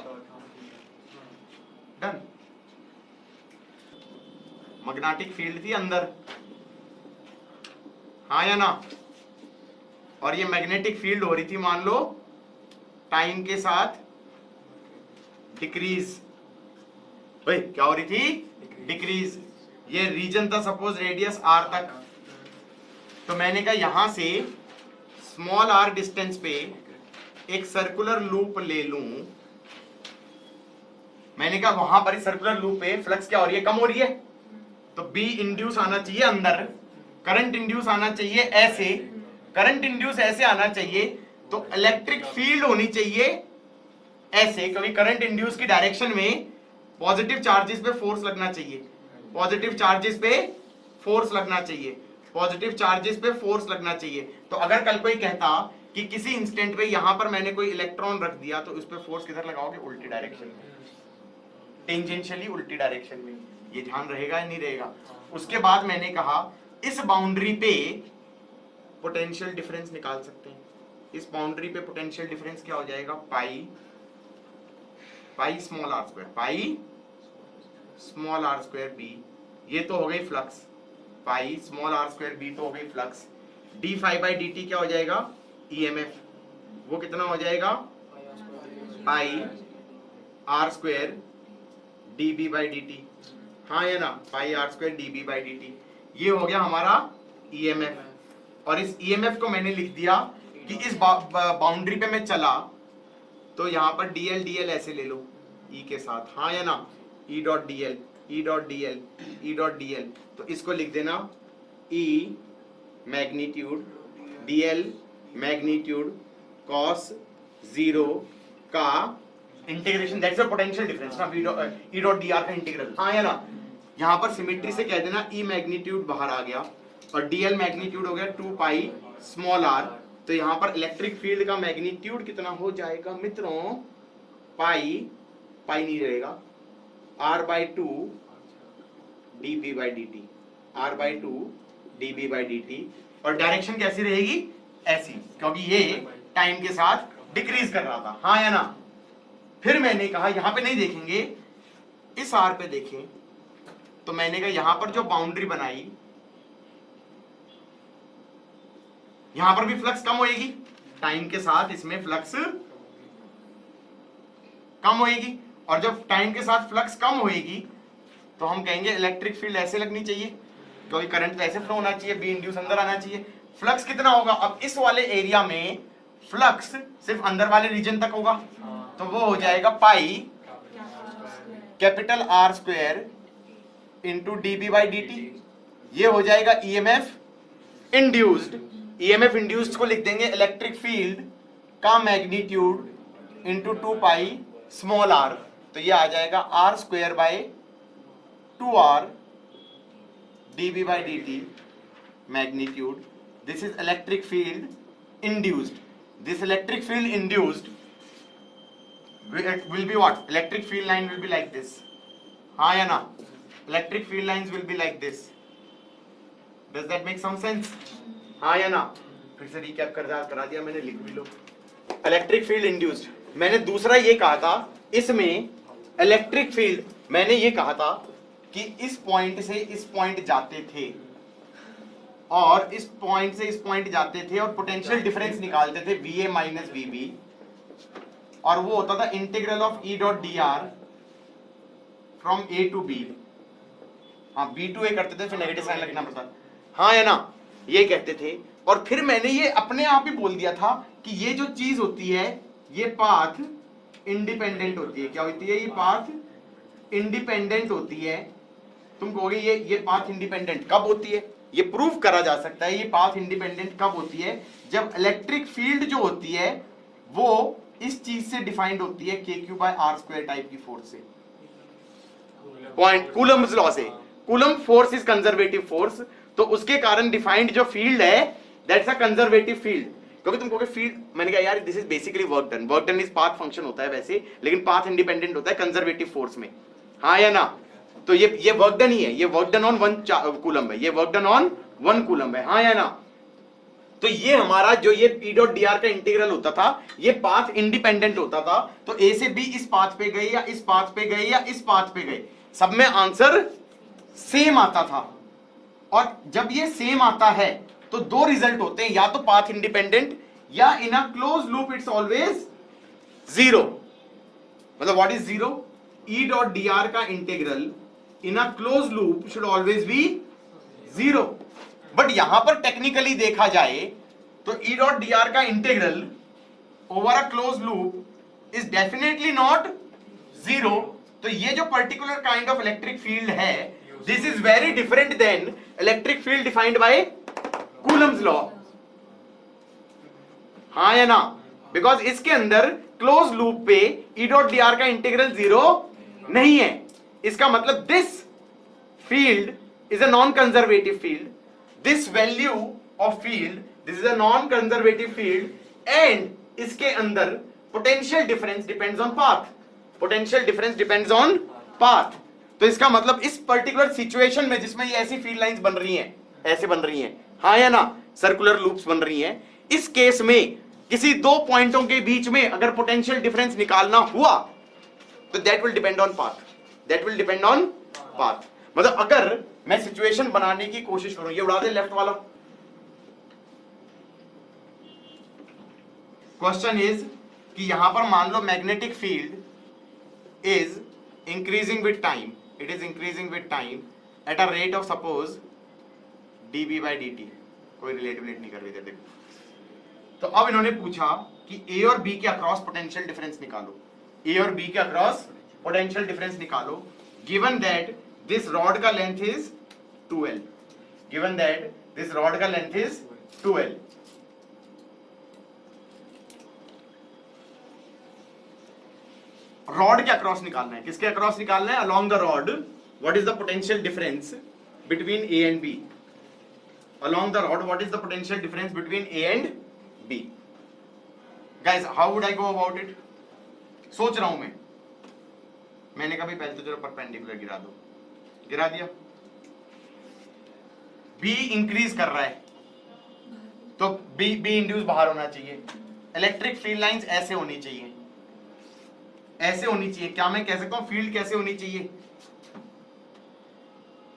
डन। मैग्नेटिक फील्ड थी अंदर, हाँ या ना, और ये मैग्नेटिक फील्ड हो रही थी मान लो टाइम के साथ डिक्रीज। भाई क्या हो रही थी? डिक्रीज। ये रीजन था सपोज रेडियस आर तक, तो मैंने कहा यहां से स्मॉल आर डिस्टेंस पे एक सर्कुलर लूप ले लूं। मैंने कहा वहां पर सर्कुलर लूप पे फ्लक्स क्या हो रही है? कम हो रही है, तो बी इंड्यूस आना चाहिए अंदर, करंट इंड्यूस आना चाहिए ऐसे, करंट इंड्यूस ऐसे आना चाहिए, तो इलेक्ट्रिक फील्ड होनी चाहिए ऐसे, क्योंकि करंट इंड्यूस की डायरेक्शन में पॉजिटिव चार्जेस पे फोर्स लगना चाहिए, पॉजिटिव चार्जेस पे फोर्स लगना चाहिए, पॉजिटिव चार्जेस पे फोर्स लगना चाहिए। तो अगर कल कोई कहता कि किसी इंस्टेंट पे यहां पर मैंने कोई इलेक्ट्रॉन रख दिया, तो उस पे फोर्स किधर लगाओगे? उल्टी डायरेक्शन में, टेंजेंशियली उल्टी डायरेक्शन में। ये ध्यान रहेगा या नहीं रहेगा? उसके बाद मैंने कहा इस बाउंड्री पे पोटेंशियल डिफरेंस निकाल सकते हैं। इस बाउंड्री पे पोटेंशियल डिफरेंस क्या हो जाएगा? Pi pi small r square, pi small r square B. ये तो हो गई flux, pi small r square B तो हो गई flux. D phi by D t क्या हो जाएगा? ईएमएफ। वो कितना हो जाएगा? Pi r square d B by D T, हाँ या ना, pi r square d B by D T. ये हो गया हमारा ईएमएफ, और इस ईएमएफ को मैंने लिख दिया कि इस बाउंड्री पे मैं चला तो यहाँ पर डीएल डीएल ऐसे ले लो ई के साथ, हाँ या ना, ई डॉट डीएल, ई डॉट डीएल, ई डॉट डीएल। तो इसको लिख देना ई मैग्नीट्यूड डीएल मैग्नीट्यूड कॉस 0 का integration, that's the potential difference ना, ई डॉट डी आर का इंटीग्रल, हाँ या ना। यहाँ पर सिमेट्री से कह देना ई मैग्नीट्यूड बाहर आ गया और डीएल मैग्नीट्यूड हो गया 2 पाई स्मॉल आर। तो यहाँ पर इलेक्ट्रिक फील्ड का मैग्नीट्यूड कितना हो जाएगा मित्रों? पाई, पाई नहीं रहेगा, R by 2 D B by D T, R by 2 D B by D T. और डायरेक्शन कैसी रहेगी? ऐसी, क्योंकि ये टाइम के साथ डिक्रीज कर रहा था, हाँ या ना। फिर मैंने कहा यहां पे नहीं देखेंगे, इस आर पे देखें, तो मैंने कहा यहां पर जो बाउंड्री बनाई, यहां पर भी फ्लक्स कम होएगी, टाइम के साथ इसमें फ्लक्स कम होएगी, और जब टाइम के साथ फ्लक्स कम होएगी तो हम कहेंगे इलेक्ट्रिक फील्ड ऐसे लगनी चाहिए, क्योंकि करंट ऐसे फ्लो होना चाहिए, बी इंड्यूस अंदर आना चाहिए। फ्लक्स कितना होगा? अब इस वाले एरिया में फ्लक्स सिर्फ अंदर वाले रीजन तक होगा, तो वो हो जाएगा pi capital R square into D B by D T. ये हो जाएगा ईएमएफ इंड्यूस्ड, ईएमएफ इंड्यूस्ड को लिख देंगे इलेक्ट्रिक फील्ड का magnitude into 2 pi small r. तो ये आ जाएगा R square by 2r dB by dt magnitude. This is electric field induced. This electric field induced will be what? Electric field line will be like this. हाँ या ना? Electric field lines will be like this. Does that make some sense? हाँ या ना? फिर से recap करा दिया मैंने, लिख भी लो। Electric field induced. मैंने दूसरा ये कहा था, इसमें इलेक्ट्रिक फील्ड मैंने ये कहा था कि इस पॉइंट से इस पॉइंट जाते थे, और इस पॉइंट से इस पॉइंट जाते थे और पोटेंशियल डिफरेंस निकालते थे VA माइनस VB, और वो होता था integral of E dot dr from A to B। हाँ, B टू A करते थे, फिर नेगेटिव साइन लगना पड़ता, हाँ या ना, ये कहते थे। और फिर मैंने ये अपने आप ही बोल दिया था कि ये जो चीज होती है ये पाथ इंडिपेंडेंट होती है। क्या होती है? ये पाथ इंडिपेंडेंट होती है। तुम कहोगे ये पाथ इंडिपेंडेंट कब होती है? ये प्रूव करा जा सकता है। ये पाथ इंडिपेंडेंट कब होती है? जब इलेक्ट्रिक फील्ड जो होती है वो इस चीज से डिफाइंड होती है, KQ/R² टाइप की फोर्स से, पॉइंट कूलम्स लॉ से। Coulomb force is conservative force, तो उसके कारण डिफाइंड जो फील्ड है दैट्स अ कंजर्वेटिव फील्ड। क्योंकि तुम कहोगे फील्ड, मैंने कहा यार this is basically work done. Work done is path function होता है वैसे, लेकिन पाथ इंडिपेंडेंट होता है कंजर्वेटिव फोर्स में, हाँ या ना? तो ये वर्क डन ही है, ये वर्क डन ऑन 1 कूलम है, ये वर्क डन ऑन 1 कूलम है, हाँ या ना? तो ये हमारा जो ये P डॉट dr का इंटीग्रल होता था ये पाथ इंडिपेंडेंट होता था। तो A से B इस पाथ पे गए या इस पाथ पे गए या इस पाथ पे गए, सब में आंसर सेम आता था। और जब ये सेम आता है तो दो रिजल्ट होते हैं, या तो पाथ इंडिपेंडेंट या in a close loop it's always zero. मतलब what is zero? E dot dr का integral in a close loop should always be zero. But यहां पर टेक्निकली देखा जाए तो E डॉट dr का integral over a close loop is definitely not zero. तो ये जो particular kind of electric field है, this is very different than electric field defined by Coulomb's law, हाँ या ना? बिकॉज इसके अंदर क्लोज लूप पे E डॉट dr का इंटीग्रल जीरो नहीं है। इसका मतलब this field is a non conservative field, this value of field, this is a non conservative field, and इसके अंदर potential difference depends on path, potential difference depends on path. तो इसका मतलब इस पर्टिकुलर सिचुएशन में जिसमें ये ऐसी फील्ड लाइंस बन रही हैं, ऐसे बन रही हैं, हाँ या ना, सर्कुलर लूप्स बन रही हैं, इस केस में किसी दो पॉइंटों के बीच में अगर पोटेंशियल डिफरेंस निकालना हुआ तो that will depend on path, that will depend on path. मतलब अगर मैं सिचुएशन बनाने की कोशिश करूं, ये उड़ा दे लेफ्ट वाला। क्वेश्चन इज कि यहां पर मान लो magnetic field is increasing with time, it is increasing with time at a rate of suppose dB/dt। कोई रिलेटिव नहीं कर रही थी, देखो। तो अब इन्होंने पूछा कि A और B के अक्रॉस पोटेंशियल डिफरेंस निकालो, A और B के अक्रॉस पोटेंशियल डिफरेंस निकालो, गिवन दैट दिस रॉड का length is 2L, given that this rod का लेंथ इज 2L। रॉड के अक्रॉस निकालना है, किसके अक्रॉस निकालना है? Along the rod. What is the potential difference between A and B? along the rod what is the potential difference between A and B? Guys, how would I go about it? सोच रहा हूं मैंने कभी पहले तो चलो perpendicular गिरा दो, गिरा दिया। B इंक्रीज कर रहा है तो B इंड्यूस बाहर होना चाहिए, इलेक्ट्रिक फील्ड लाइंस ऐसे होनी चाहिए, ऐसे होनी चाहिए। क्या मैं कह सकता हूं फील्ड कैसे होनी चाहिए?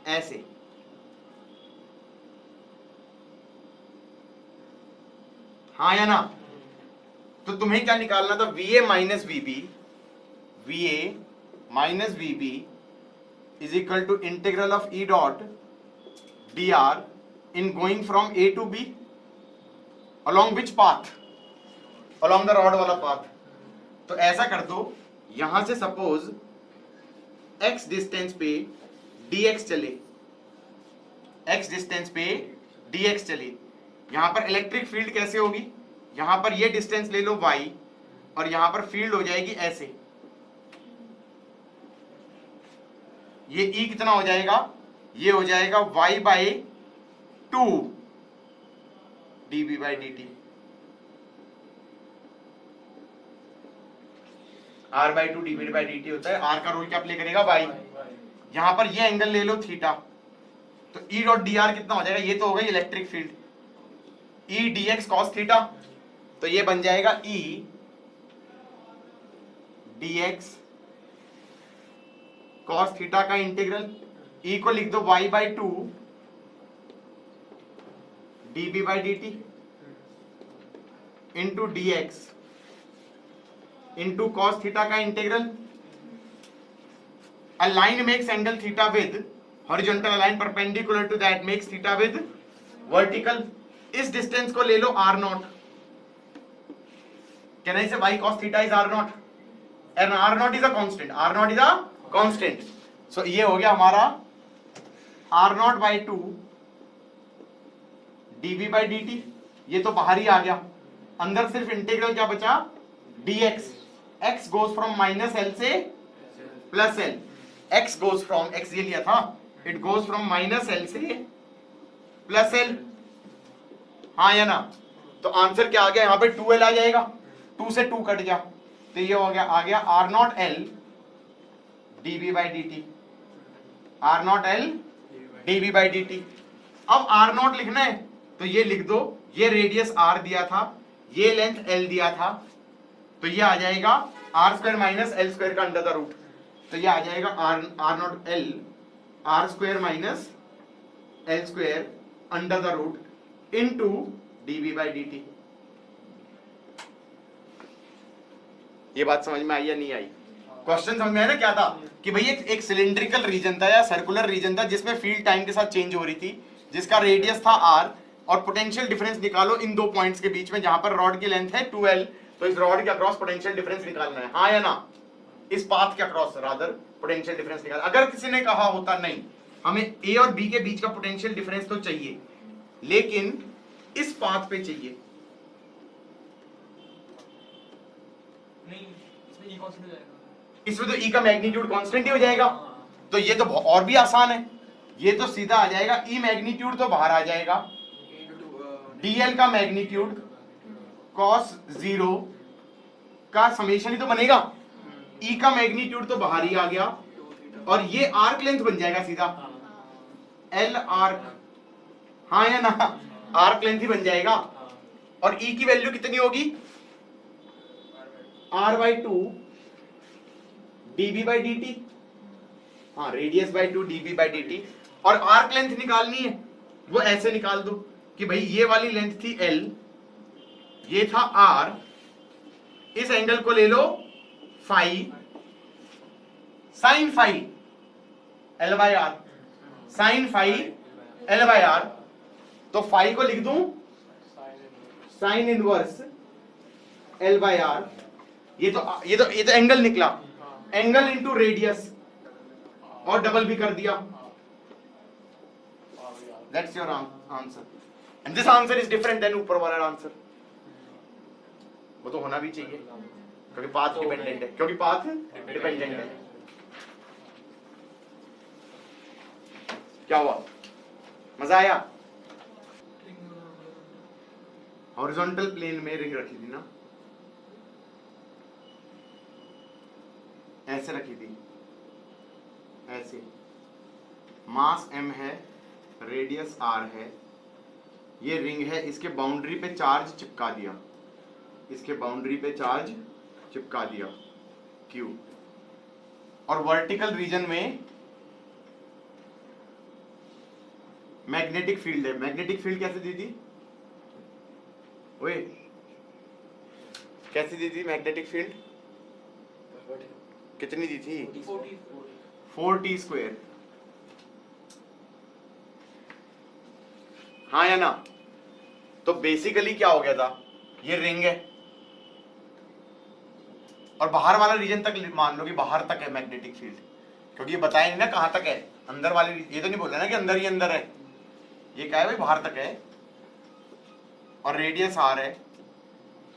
ऐसे। हाँ या ना? तो तुम्हें क्या निकालना था? VA minus VB, VA minus VB is equal to integral of E dot dr in going from A to B along which path? along the rod वाला पाथ। तो ऐसा कर दो, यहां से सपोज x डिस्टेंस पे dx चले, x distance पे dx चले, यहां पर इलेक्ट्रिक फील्ड कैसे होगी? यहां पर ये डिस्टेंस ले लो y और यहां पर फील्ड हो जाएगी ऐसे। ये E कितना हो जाएगा? ये हो जाएगा y/2 dB/dt, r/2 dB/dt होता है। r का रोल क्या प्ले करेगा? y। यहां पर ये एंगल ले लो थीटा, तो E डॉट dr कितना हो जाएगा? ये तो हो गई electric field, E dx cos theta, तो ये बन जाएगा E dx cos थीटा का इंटीग्रल। E को लिख दो y/2 dB by dt into dx into cos theta का integral. A line makes angle theta with horizontal line perpendicular to that makes theta with vertical। इस distance को ले लो r0। Can I say y cos theta is r0 and r0 is a constant, r0 is a constant। So ये हो गया हमारा r0 by 2 dB by dt। ये तो बाहर ही आ गया, अंदर सिर्फ इंटीग्रल क्या बचा dx। x goes from minus l से plus l, x goes from, x ये लिया था, it goes from minus l से प्लस l। हाँ या ना? तो आंसर क्या आ गया यहाँ पे 2l आ जाएगा, 2 से 2 कट गया, तो ये हो गया, आ गया r0l dB by dt, r0l dB by dt। अब r0 लिखना है तो ये लिख दो, ये रेडियस r दिया था, ये लेंथ l दिया था, तो ये आ जाएगा r square minus l square का अंडर द रूट, तो ये आ जाएगा r0 l r square minus l square under the root into dB by dt। ये बात समझ में आई या नहीं आई? क्वेश्चन समझ में आया ना क्या था कि भाई एक सिलिंड्रिकल रीजन था या सर्कुलर रीजन था जिसमें फील्ड टाइम के साथ चेंज हो रही थी, जिसका रेडियस था r, और पोटेंशियल डिफरेंस निकालो इन दो पॉइंट्स के बीच में, जहां पर रॉड की लेंथ है 2l, तो इस रॉड के अक्रॉस पोटेंशियल डिफरेंस निकालना है, हाँ या ना? इस पाथ के अक्रॉस रादर पोटेंशियल डिफरेंस निकाल। अगर किसी ने कहा होता नहीं हमें a और b के बीच का पोटेंशियल डिफरेंस तो चाहिए लेकिन इस पाथ पे चाहिए, नहीं इसमें e कांस्टेंट हो जाएगा, इसमें तो e का मैग्नीट्यूड कांस्टेंट ही हो जाएगा, तो ये तो और भी आसान है, ये तो सीधा आ जाएगा, e मैग्नीट्यूड तो बाहर आ जाएगा, dl का मैग्नीट्यूड cos 0 का समेशन ही तो बनेगा, e का मैग्नीट्यूड तो बाहर ही आ गया, और ये आर्क लेंथ बन जाएगा सीधा l आर्क, हाँ या ना? आर्क लेंथ ही बन जाएगा, और e की वैल्यू कितनी होगी r by 2 dB by dt, हाँ radius by 2 dB by dt, और आर्क लेंथ निकालनी है वो ऐसे निकाल दो कि भाई ये वाली लेंथ थी l, ये था r, इस एंगल को ले लो phi, sine phi l by r, sine phi l by r, तो फाई को लिख दूं sine inverse l by r, ये तो एंगल निकला, एंगल इंटू रेडियस, और डबल भी कर दिया, that's your answer, and this answer is different than ऊपर वाला आंसर। वो तो होना भी चाहिए क्योंकि पाथ डिपेंडेंट है, क्योंकि पाथ डिपेंडेंट है। क्या हुआ, मजा आया? हॉरिजॉन्टल प्लेन में रिंग रखी थी ना, ऐसे रखी थी, ऐसे, मास m है, रेडियस r है, ये रिंग है, इसके बाउंड्री पे चार्ज चिपका दिया, इसके बाउंड्री पे चार्ज चिपका दिया Q, और वर्टिकल रीजन में मैग्नेटिक फील्ड है। मैग्नेटिक फील्ड कैसे दी थी? ओए कैसे दी थी मैग्नेटिक फील्ड? कितनी दी थी? 4t स्क्वायर, हाँ या ना? तो बेसिकली क्या हो गया था, ये रिंग है और बाहर वाला रीजन तक मान लो कि बाहर तक है मैग्नेटिक फील्ड, क्योंकि ये बताया नहीं ना कहां तक है, अंदर वाले, ये तो नहीं बोल रहा ना कि अंदर ही अंदर है, ये क्या है भाई बाहर तक है, और रेडियस r है,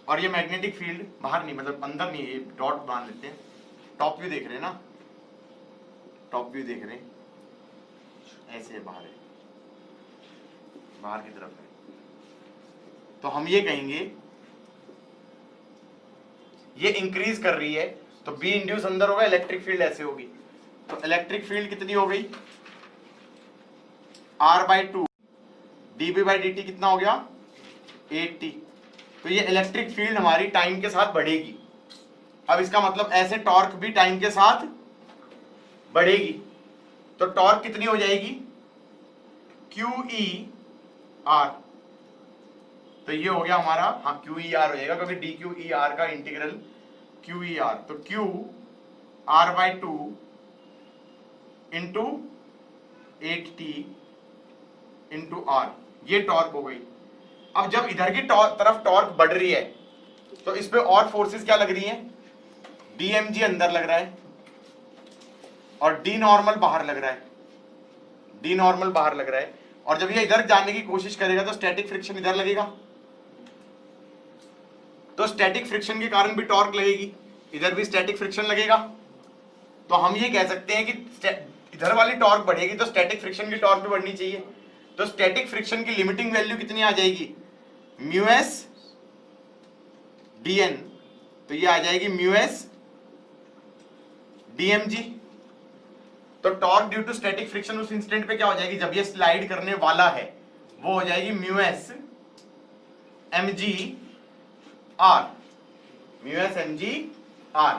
और ये मैग्नेटिक फील्ड बाहर नहीं, मतलब अंदर नहीं है, ये डॉट मान लेते हैं, टॉप व्यू देख रहे हैं ना, टॉप व्यू देख रहे हैं, ऐसे बाहर है, बाहर की तरफ है, तो हम ये कहेंगे ये इंक्रीज कर रही है, तो बी इंड्यूस अंदर होगा, इलेक्ट्रिक फील्ड ऐसे होगी, तो इलेक्ट्रिक फील्ड कितनी हो गई, r by 2 dB by dt कितना हो गया 80, तो ये इलेक्ट्रिक फील्ड हमारी टाइम के साथ बढ़ेगी। अब इसका मतलब ऐसे टॉर्क भी टाइम के साथ बढ़ेगी, तो टॉर्क कितनी हो जाएगी QE R, तो ये हो गया हमारा, हाँ क्यू ई आर हो जाएगा, क्योंकि डी क्यू ई आर का इंटीग्रल क्यू ई आर, तो Q R by 2 into 8t into are, ये टॉर्क हो गई। अब जब इधर की तरफ टॉर्क बढ़ रही है तो इस पे और फोर्सेस क्या लग रही हैं, डीएमजी अंदर लग रहा है और डी नॉर्मल बाहर लग रहा है, डी नॉर्मल बाहर लग रहा है। और जब ये इधर जाने की कोशिश करेगा तो स्टैटिक फ्रिक्शन इधर लगेगा, तो स्टैटिक फ्रिक्शन के कारण भी टॉर्क लगेगी, इधर भी स्टैटिक फ्रिक्शन लगेगा। तो हम ये कह सकते हैं कि इधर वाली टॉर्क बढ़ेगी तो स्टैटिक फ्रिक्शन की टॉर्क भी बढ़नी चाहिए। तो स्टैटिक फ्रिक्शन की लिमिटिंग वैल्यू कितनी आ जाएगी, म्यू एस डी एन, तो ये आ जाएगी म्यू एस डीएमजी। तो torque due to static friction उस इंस्टेंट पे क्या हो जाएगी, जब ये स्लाइड करने वाला है, वो हो जाएगी mu S M G R, mu S M G R.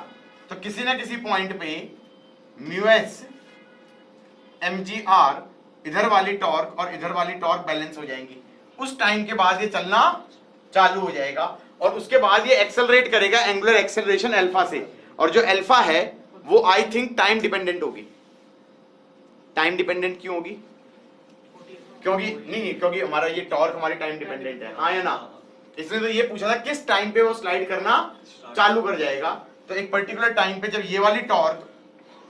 तो किसी ना किसी पॉइंट पे mu S M G R, इधर वाली टॉर्क और इधर वाली टॉर्क बैलेंस हो जाएंगी। उस टाइम के बाद ये चलना चालू हो जाएगा और उसके बाद ये एक्सेलरेट करेगा एंगुलर एक्सेलरेशन अल्फा से, और जो अल्फा है वो आई थिंक टाइम डिपेंडेंट होगी। टाइम डिपेंडेंट क्यों होगी, क्योंकि नहीं, क्योंकि हमारा ये टॉर्क हमारी टाइम डिपेंडेंट है, हाँ या ना। इसने तो ये पूछा था किस टाइम पे वो स्लाइड करना चालू कर जाएगा, तो एक पर्टिकुलर टाइम पे जब ये वाली टॉर्क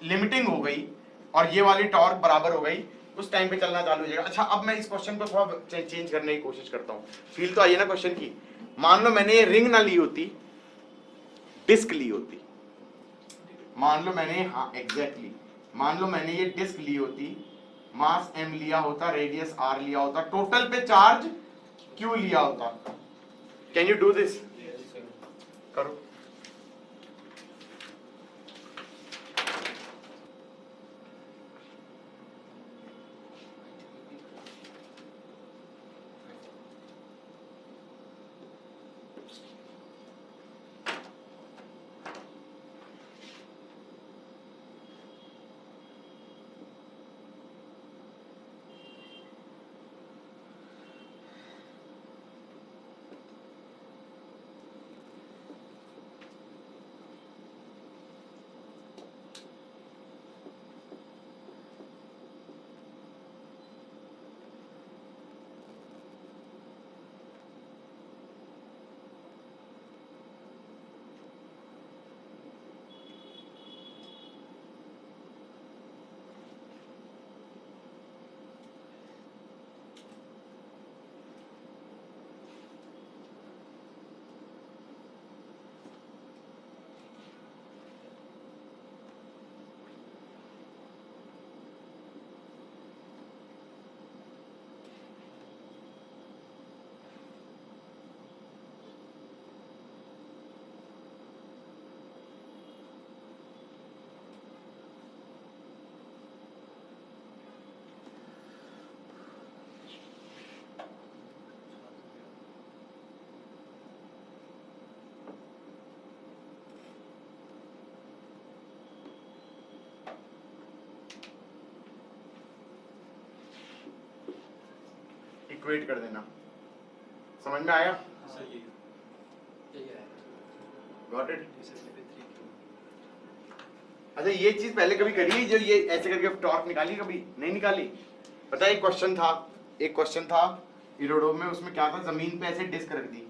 लिमिटिंग हो गई और ये वाली टॉर्क बराबर हो गई, उस टाइम पे चलना चालू हो जाएगा। अच्छा, अब मैं इस क्वेश्चन को थोड़ा चेंज करने की कोशिश करता हूँ, फील तो आई है ना क्वेश्चन की। मान लो मैंने ये रिंग ना ली होती, डिस्क ली होती, मान लो मैंने, हाँ एग्जैक्टली, मान लो मैंने ये डिस्क ली होती, मास m लिया होता, रेडियस r लिया होता, टोटल पे चार्ज q लिया होता। कैन यू डू दिस, करो। इक्वेट कर देना, समझ में आया, गॉट इट। अच्छा, ये चीज पहले कभी करी है, जो ये ऐसे करके टॉर्क निकाली, कभी नहीं निकाली? पता है एक क्वेश्चन था इरोडोम में, उसमें क्या था, जमीन पे ऐसे डिस्क रख दी,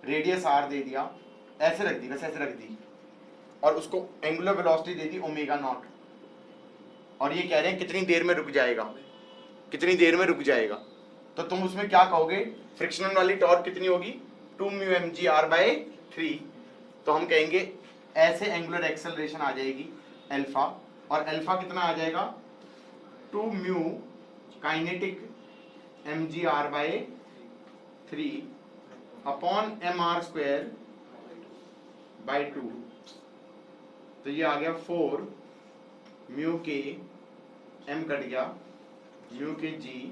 रेडियस r दे दिया, ऐसे रख दी, बस ऐसे रख दी, और उसको एंगुलर वेलोसिटी दे दी ओमेगा नॉट, और ये कह रहे हैं कितनी देर में रुक जाएगा, कितनी देर में रुक जाएगा। तो तुम उसमें क्या कहोगे, फ्रिक्शनल वाली टॉर्क कितनी होगी, 2 mu M G R by 3। तो हम कहेंगे ऐसे एंगुलर एक्सेलरेशन आ जाएगी अल्फा, और अल्फा कितना आ जाएगा, 2 mu kinetic M G R by 3 upon M R square by 2। तो ये आ गया 4 म्यू के, एम कट गया, म्यू के जी,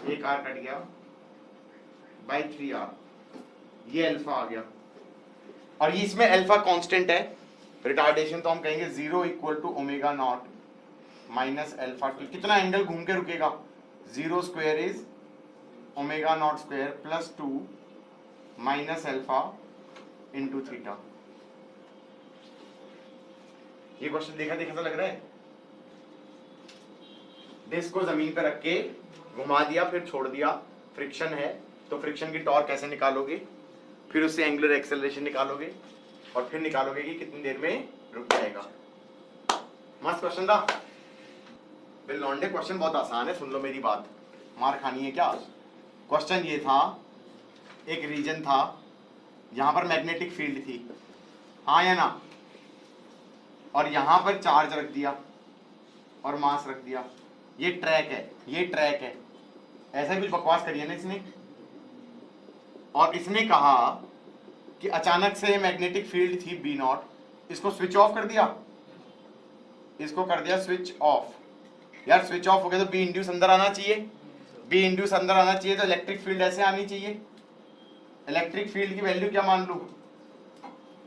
एक आर कट गया, बाई 3r, ये अल्फा आ गया। और ये इसमें अल्फा कांस्टेंट है, रिटार्डेशन तो हम कहेंगे 0 equal to omega naught minus alpha T. कितना एंगल घूम के रुकेगा, 0 square is omega naught square plus 2 minus alpha into theta. ये क्वेश्चन देखा कैसा लग रहा है? डिस्क को जमीन पर रख के घुमा दिया फिर छोड़ दिया, फ्रिक्शन है तो फ्रिक्शन की टॉर्क कैसे निकालोगे, फिर उससे एंगुलर एक्सेलरेशन निकालोगे और फिर निकालोगे कि कितनी देर में रुक जाएगा। मस्त क्वेश्चन था बिल लॉन्डे। क्वेश्चन बहुत आसान है, सुन लो मेरी बात, मार खानी है क्या। क्वेश्चन ये था, एक रीजन था यहां पर मैग्नेटिक फील्ड थी, हाँ या ना, और यहां पर चार्ज रख दिया और मास रख दिया। ये ट्रैक है, ये ट्रैक है, ऐसा ही कुछ बकवास करी है ना इसने। और इसने कहा कि अचानक से मैग्नेटिक फील्ड थी बी नॉट, इसको स्विच ऑफ कर दिया, इसको कर दिया स्विच ऑफ। यार स्विच ऑफ हो गया तो बी इंड्यूस अंदर आना चाहिए, बी इंड्यूस अंदर आना चाहिए तो इलेक्ट्रिक फील्ड ऐसे आनी चाहिए। इलेक्ट्रिक फील्ड की वैल्यू क्या मान लू,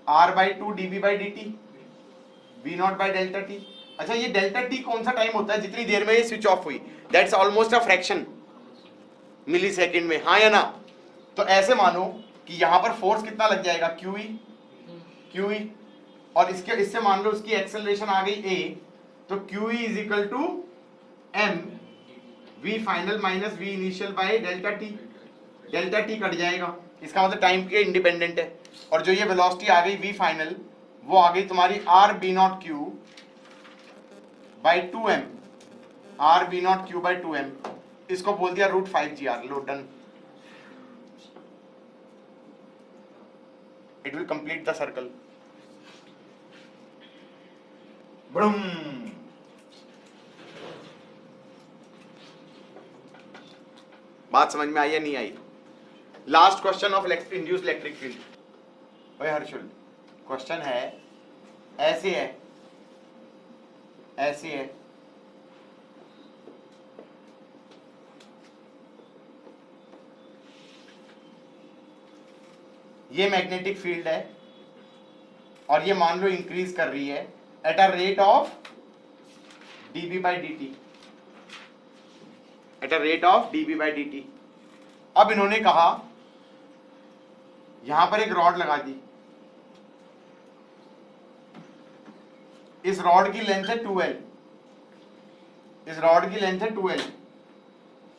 R/2 dB/dt, B naught by delta T. अच्छा ये डेल्टा टी कौन सा टाइम होता है जितनी देर में ये स्विच ऑफ हुई, that's almost a fraction millisecond में, हाँ या ना। तो ऐसे मानो कि यहां पर फोर्स कितना लग जाएगा, QE, और इससे मान लो उसकी एक्सेलरेशन आ गई a, तो QE is equal to m v final minus v initial by delta T cut जाएगा, इसका मतलब टाइम के इंडिपेंडेंट है। और जो ये वेलोसिटी आ गई v फाइनल वो आ गई तुम्हारी R/B0Q by 2m, R/B0Q by 2m, इसको बोल दिया √5GR। लो done, it will complete the circle. ब्रूम। बात समझ में आई या नहीं आई? Last question of induced electric field. ओए हर्षुल, क्वेश्चन है ऐसे है, ऐसे है, ये मैग्नेटिक फील्ड है और ये मान लो इंक्रीज कर रही है eight a rate of dB/dt, eight a rate of dB/dt। अब इन्होंने कहा यहां पर एक रॉड लगा दी, इस रॉड की लेंथ है 2L, इस रॉड की लेंथ है 2L।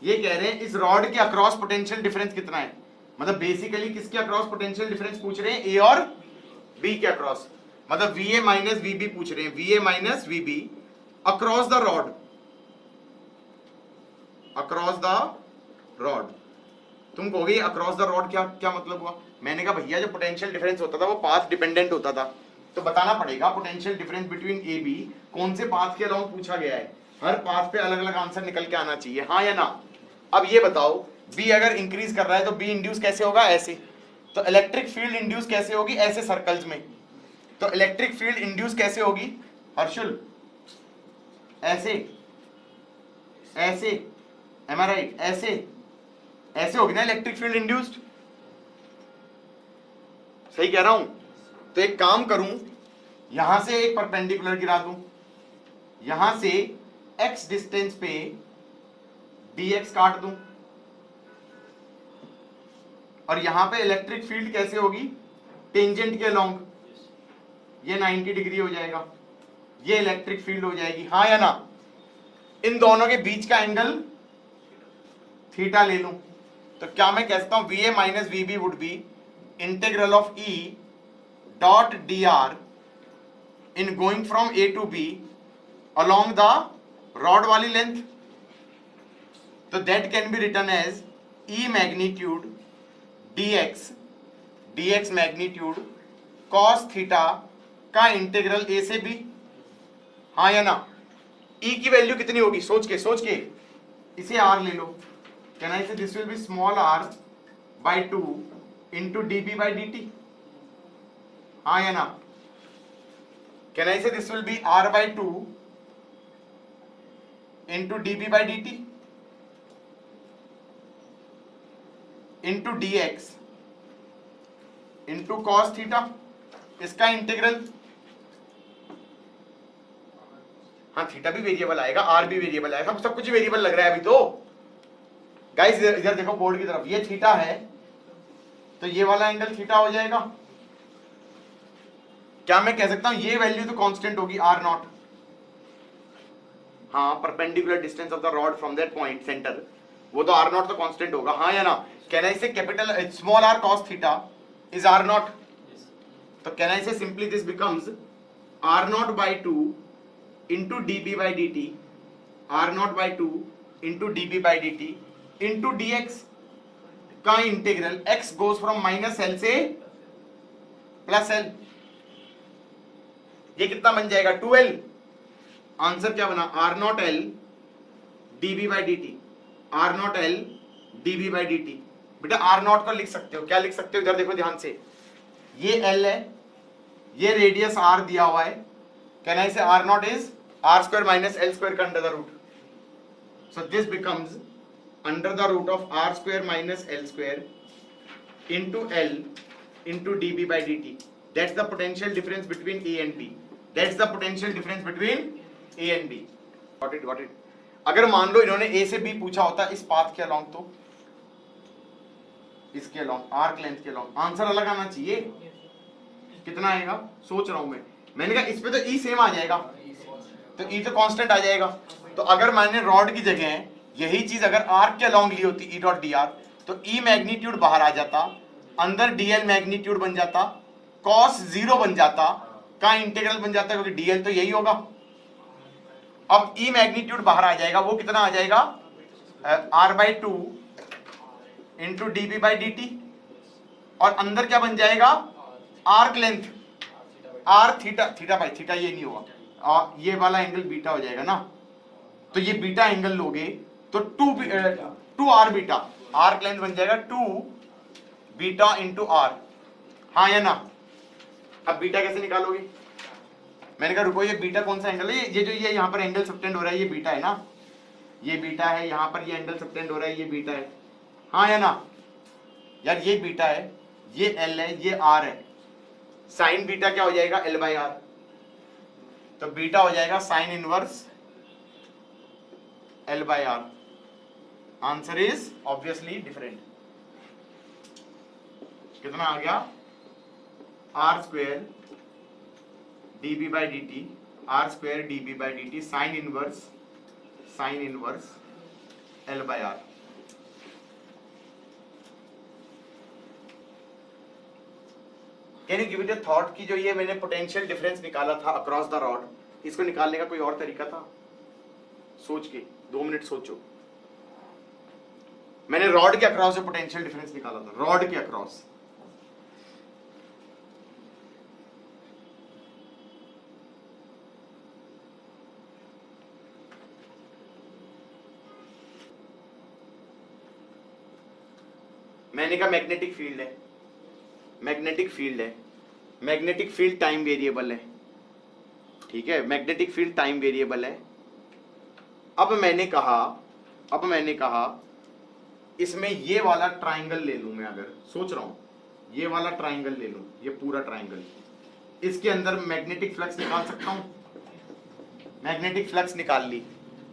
ये कह रहे हैं इस रॉड के अक्रॉस पोटेंशियल डिफरेंस कितना है, मतलब बेसिकली किसके अक्रॉस पोटेंशियल डिफरेंस पूछ रहे हैं, ए और बी के अक्रॉस, मतलब VA माइनस VB पूछ रहे हैं, VA minus VB across the rod, across the rod. तुम कहोगे अक्रॉस द रॉड क्या क्या मतलब हुआ? मैंने कहा भैया जो पोटेंशियल डिफरेंस होता था वो पाथ डिपेंडेंट होता था, तो बताना पड़ेगा potential difference between A B कौन से पाथ के अलाउंग पूछा गया है, हर पाथ पे अलग अलग आंसर निकल के आना चाहिए, हाँ या ना। अब ये बताओ बी अगर इंक्रीज कर रहा है तो बी इंड्यूस कैसे होगा, ऐसे। तो इलेक्ट्रिक फील्ड इंड्यूस कैसे होगी, ऐसे सर्कल्स में। तो इलेक्ट्रिक फील्ड इंड्यूस कैसे होगी हर्षुल, ऐसे, ऐसे, एम आई राइट, ऐसे, ऐसे होगी ना इलेक्ट्रिक फील्ड इंड्यूस्ड, सही कह रहा हूं। तो एक काम करूं, यहां से एक परपेंडिकुलर गिरा दूं, यहां से x डिस्टेंस पे dx काट दूं, और यहां पे इलेक्ट्रिक फील्ड कैसे होगी, टेंजेंट के अलोंग, ये 90 डिग्री हो जाएगा, ये इलेक्ट्रिक फील्ड हो जाएगी, हाँ या ना। इन दोनों के बीच का एंगल थीटा ले लूं, तो क्या मैं कहता हूं VA minus VB would be integral of E dot dr in going from A to B along the rod वाली लेंथ। तो that can be written as E magnitude dx magnitude cos theta का integral A से B, हाँ या ना। E की value कितनी होगी, सोच के इसे R ले लो, कैन आई से this will be small r by 2 into dB/dt, हाँ या ना। कैन आई से this will be r by 2 into dB/dt into dx into cos theta, इसका इंटीग्रल, हाँ थीटा भी वेरिएबल आएगा, आर भी वेरिएबल आएगा, सब कुछ वेरिएबल लग रहा है अभी तो गाइस इधर देखो बोर्ड की तरफ, ये थीटा है तो ये वाला एंगल थीटा हो जाएगा। क्या मैं कह सकता हूं ये वैल्यू तो कांस्टेंट होगी आर नॉट, हाँ perpendicular distance of the rod from that point centre, वो तो आर नॉट तो कांस्टेंट होगा, हाँ या ना। Can I say capital small r cos theta is r naught, तो can I say simply this becomes r naught by 2 into D B by D T, r naught by 2 into D B by D t into d x का integral x goes from minus l से plus l. ये कितना बन जाएगा 2l। Answer क्या बना r naught l D B by D T, r naught l D B by D T. बेटा R naught को लिख सकते हो, क्या लिख सकते हो इधर देखो ध्यान से, ये l है, ये रेडियस r दिया हुआ है, can I say r naught is r square minus l square का under the root, so this becomes under the root of r square minus l square into l into dB by dt. That's the potential difference between A and B. That's the potential difference between A and B. Got it, got it. अगर मान लो इन्होंने A से B पूछा होता इस path के along, तो इसके along, आर्क लेंथ के along, आंसर अलग आना चाहिए। कितना आएगा सोच रहा हूं मैंने कहा इस पे तो E सेम आ जाएगा, तो E तो कांस्टेंट आ जाएगा। तो अगर मैंने रॉड की जगह यही चीज अगर आर्क के अलोंग ली होती ई डॉट डी आर, तो ई मैग्नीट्यूड बाहर आ जाता, अंदर डीएल मैग्नीट्यूड बन जाता, कॉस 0 बन जाता, का इंटीग्रल बन जाता, क्योंकि डीएल तो यही होगा। अब ई मैग्नीट्यूड बाहर आ जाएगा, वो कितना आ जाएगा R by 2 into D B by D T, और अंदर क्या बन जाएगा arc length R theta, theta by theta ये नहीं होगा, ये वाला एंगल बीटा हो जाएगा ना, तो ये बीटा एंगल लोगे तो 2 आर बीटा, आर्क लेंथ बन जाएगा 2 बीटा इंटू आर, हाँ या ना। अब बीटा कैसे निकालोगे, मैंने कहा रुको ये बीटा कौन सा एंगल है, ये जो ये यहाँ पर एंगल सबटेंड हो रहा है ये बीटा है ना, ये बीटा है, यहाँ पर ये एंगल सबटेंड हो रहा है ये बीटा है, हाँ या ना। यार ये बीटा है, ये एल है, ये आर है, साइन बीटा क्या हो जाएगा एल बाई आर, तो बीटा हो जाएगा sine inverse L by R. Answer is obviously different. कितना आ गया R square D B by D T, R square D B by D T sine inverse L by R. Can you give it a thought कि जो ये मैंने potential difference निकाला था across the rod, इसको निकालने का कोई और तरीका था? सोच के 2 मिनट सोचो। मैंने रॉड के अक्रॉस से पोटेंशियल डिफरेंस निकाला था, रॉड के अक्रॉस। मैंने कहा मैग्नेटिक फील्ड है, मैग्नेटिक फील्ड है, मैग्नेटिक फील्ड टाइम वेरिएबल है, ठीक है, मैग्नेटिक फील्ड टाइम वेरिएबल है। अब मैंने कहा इसमें ये वाला ट्राइंगल ले लूं मैं, अगर सोच रहा हूं ये वाला ट्राइंगल ले लूं, ये पूरा ट्राइंगल, इसके अंदर मैग्नेटिक फ्लक्स निकाल सकता हूं, मैग्नेटिक फ्लक्स निकाल ली,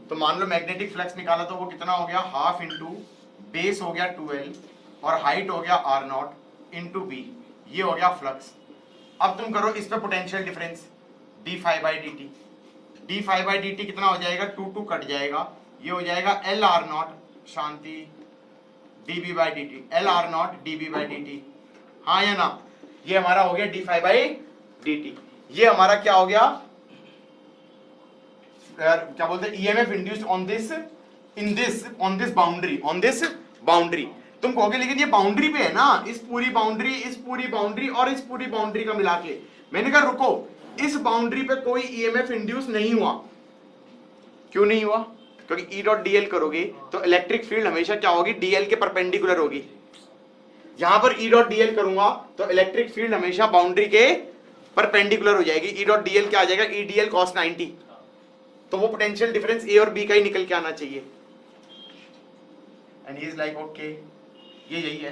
तो मान लो मैग्नेटिक फ्लक्स निकाला तो वो कितना हो गया, हाफ इंटू बेस हो गया 2l और हाइट हो गया r नॉट इंटू b, ये हो गया फ्लक्स। अब तुम करो इस पे potential difference d phi by D T, D phi by D T कितना हो जाएगा, 2 कट जाएगा, ये हो जाएगा एल आर नॉट शांति D B by D T, L R naught D B by D T, हाँ या ना। ये हमारा हो गया D phi by D T, ये हमारा क्या हो गया, क्या बोलते हैं EMF induced on this in this on this boundary. तुम कहोगे लेकिन ये बाउंड्री पे है ना, इस पूरी बाउंड्री और इस पूरी बाउंड्री का मिला के। मैंने कहा रुको, इस बाउंड्री पे कोई ईएमएफ इंड्यूस नहीं हुआ। क्यों नहीं हुआ? क्योंकि ई डॉट डीएल करोगे तो इलेक्ट्रिक फील्ड हमेशा क्या होगी, डीएल के परपेंडिकुलर होगी। यहां पर ई डॉट डीएल करूंगा तो इलेक्ट्रिक फील्ड हमेशा बाउंड्री के परपेंडिकुलर हो जाएगी। ई डॉट डीएल क्या आ जाएगा, ई डीएल कॉस 90, तो वो पोटेंशियल डिफरेंस ए और बी का ही निकल के आना चाहिए। And he is like okay, ये यही है।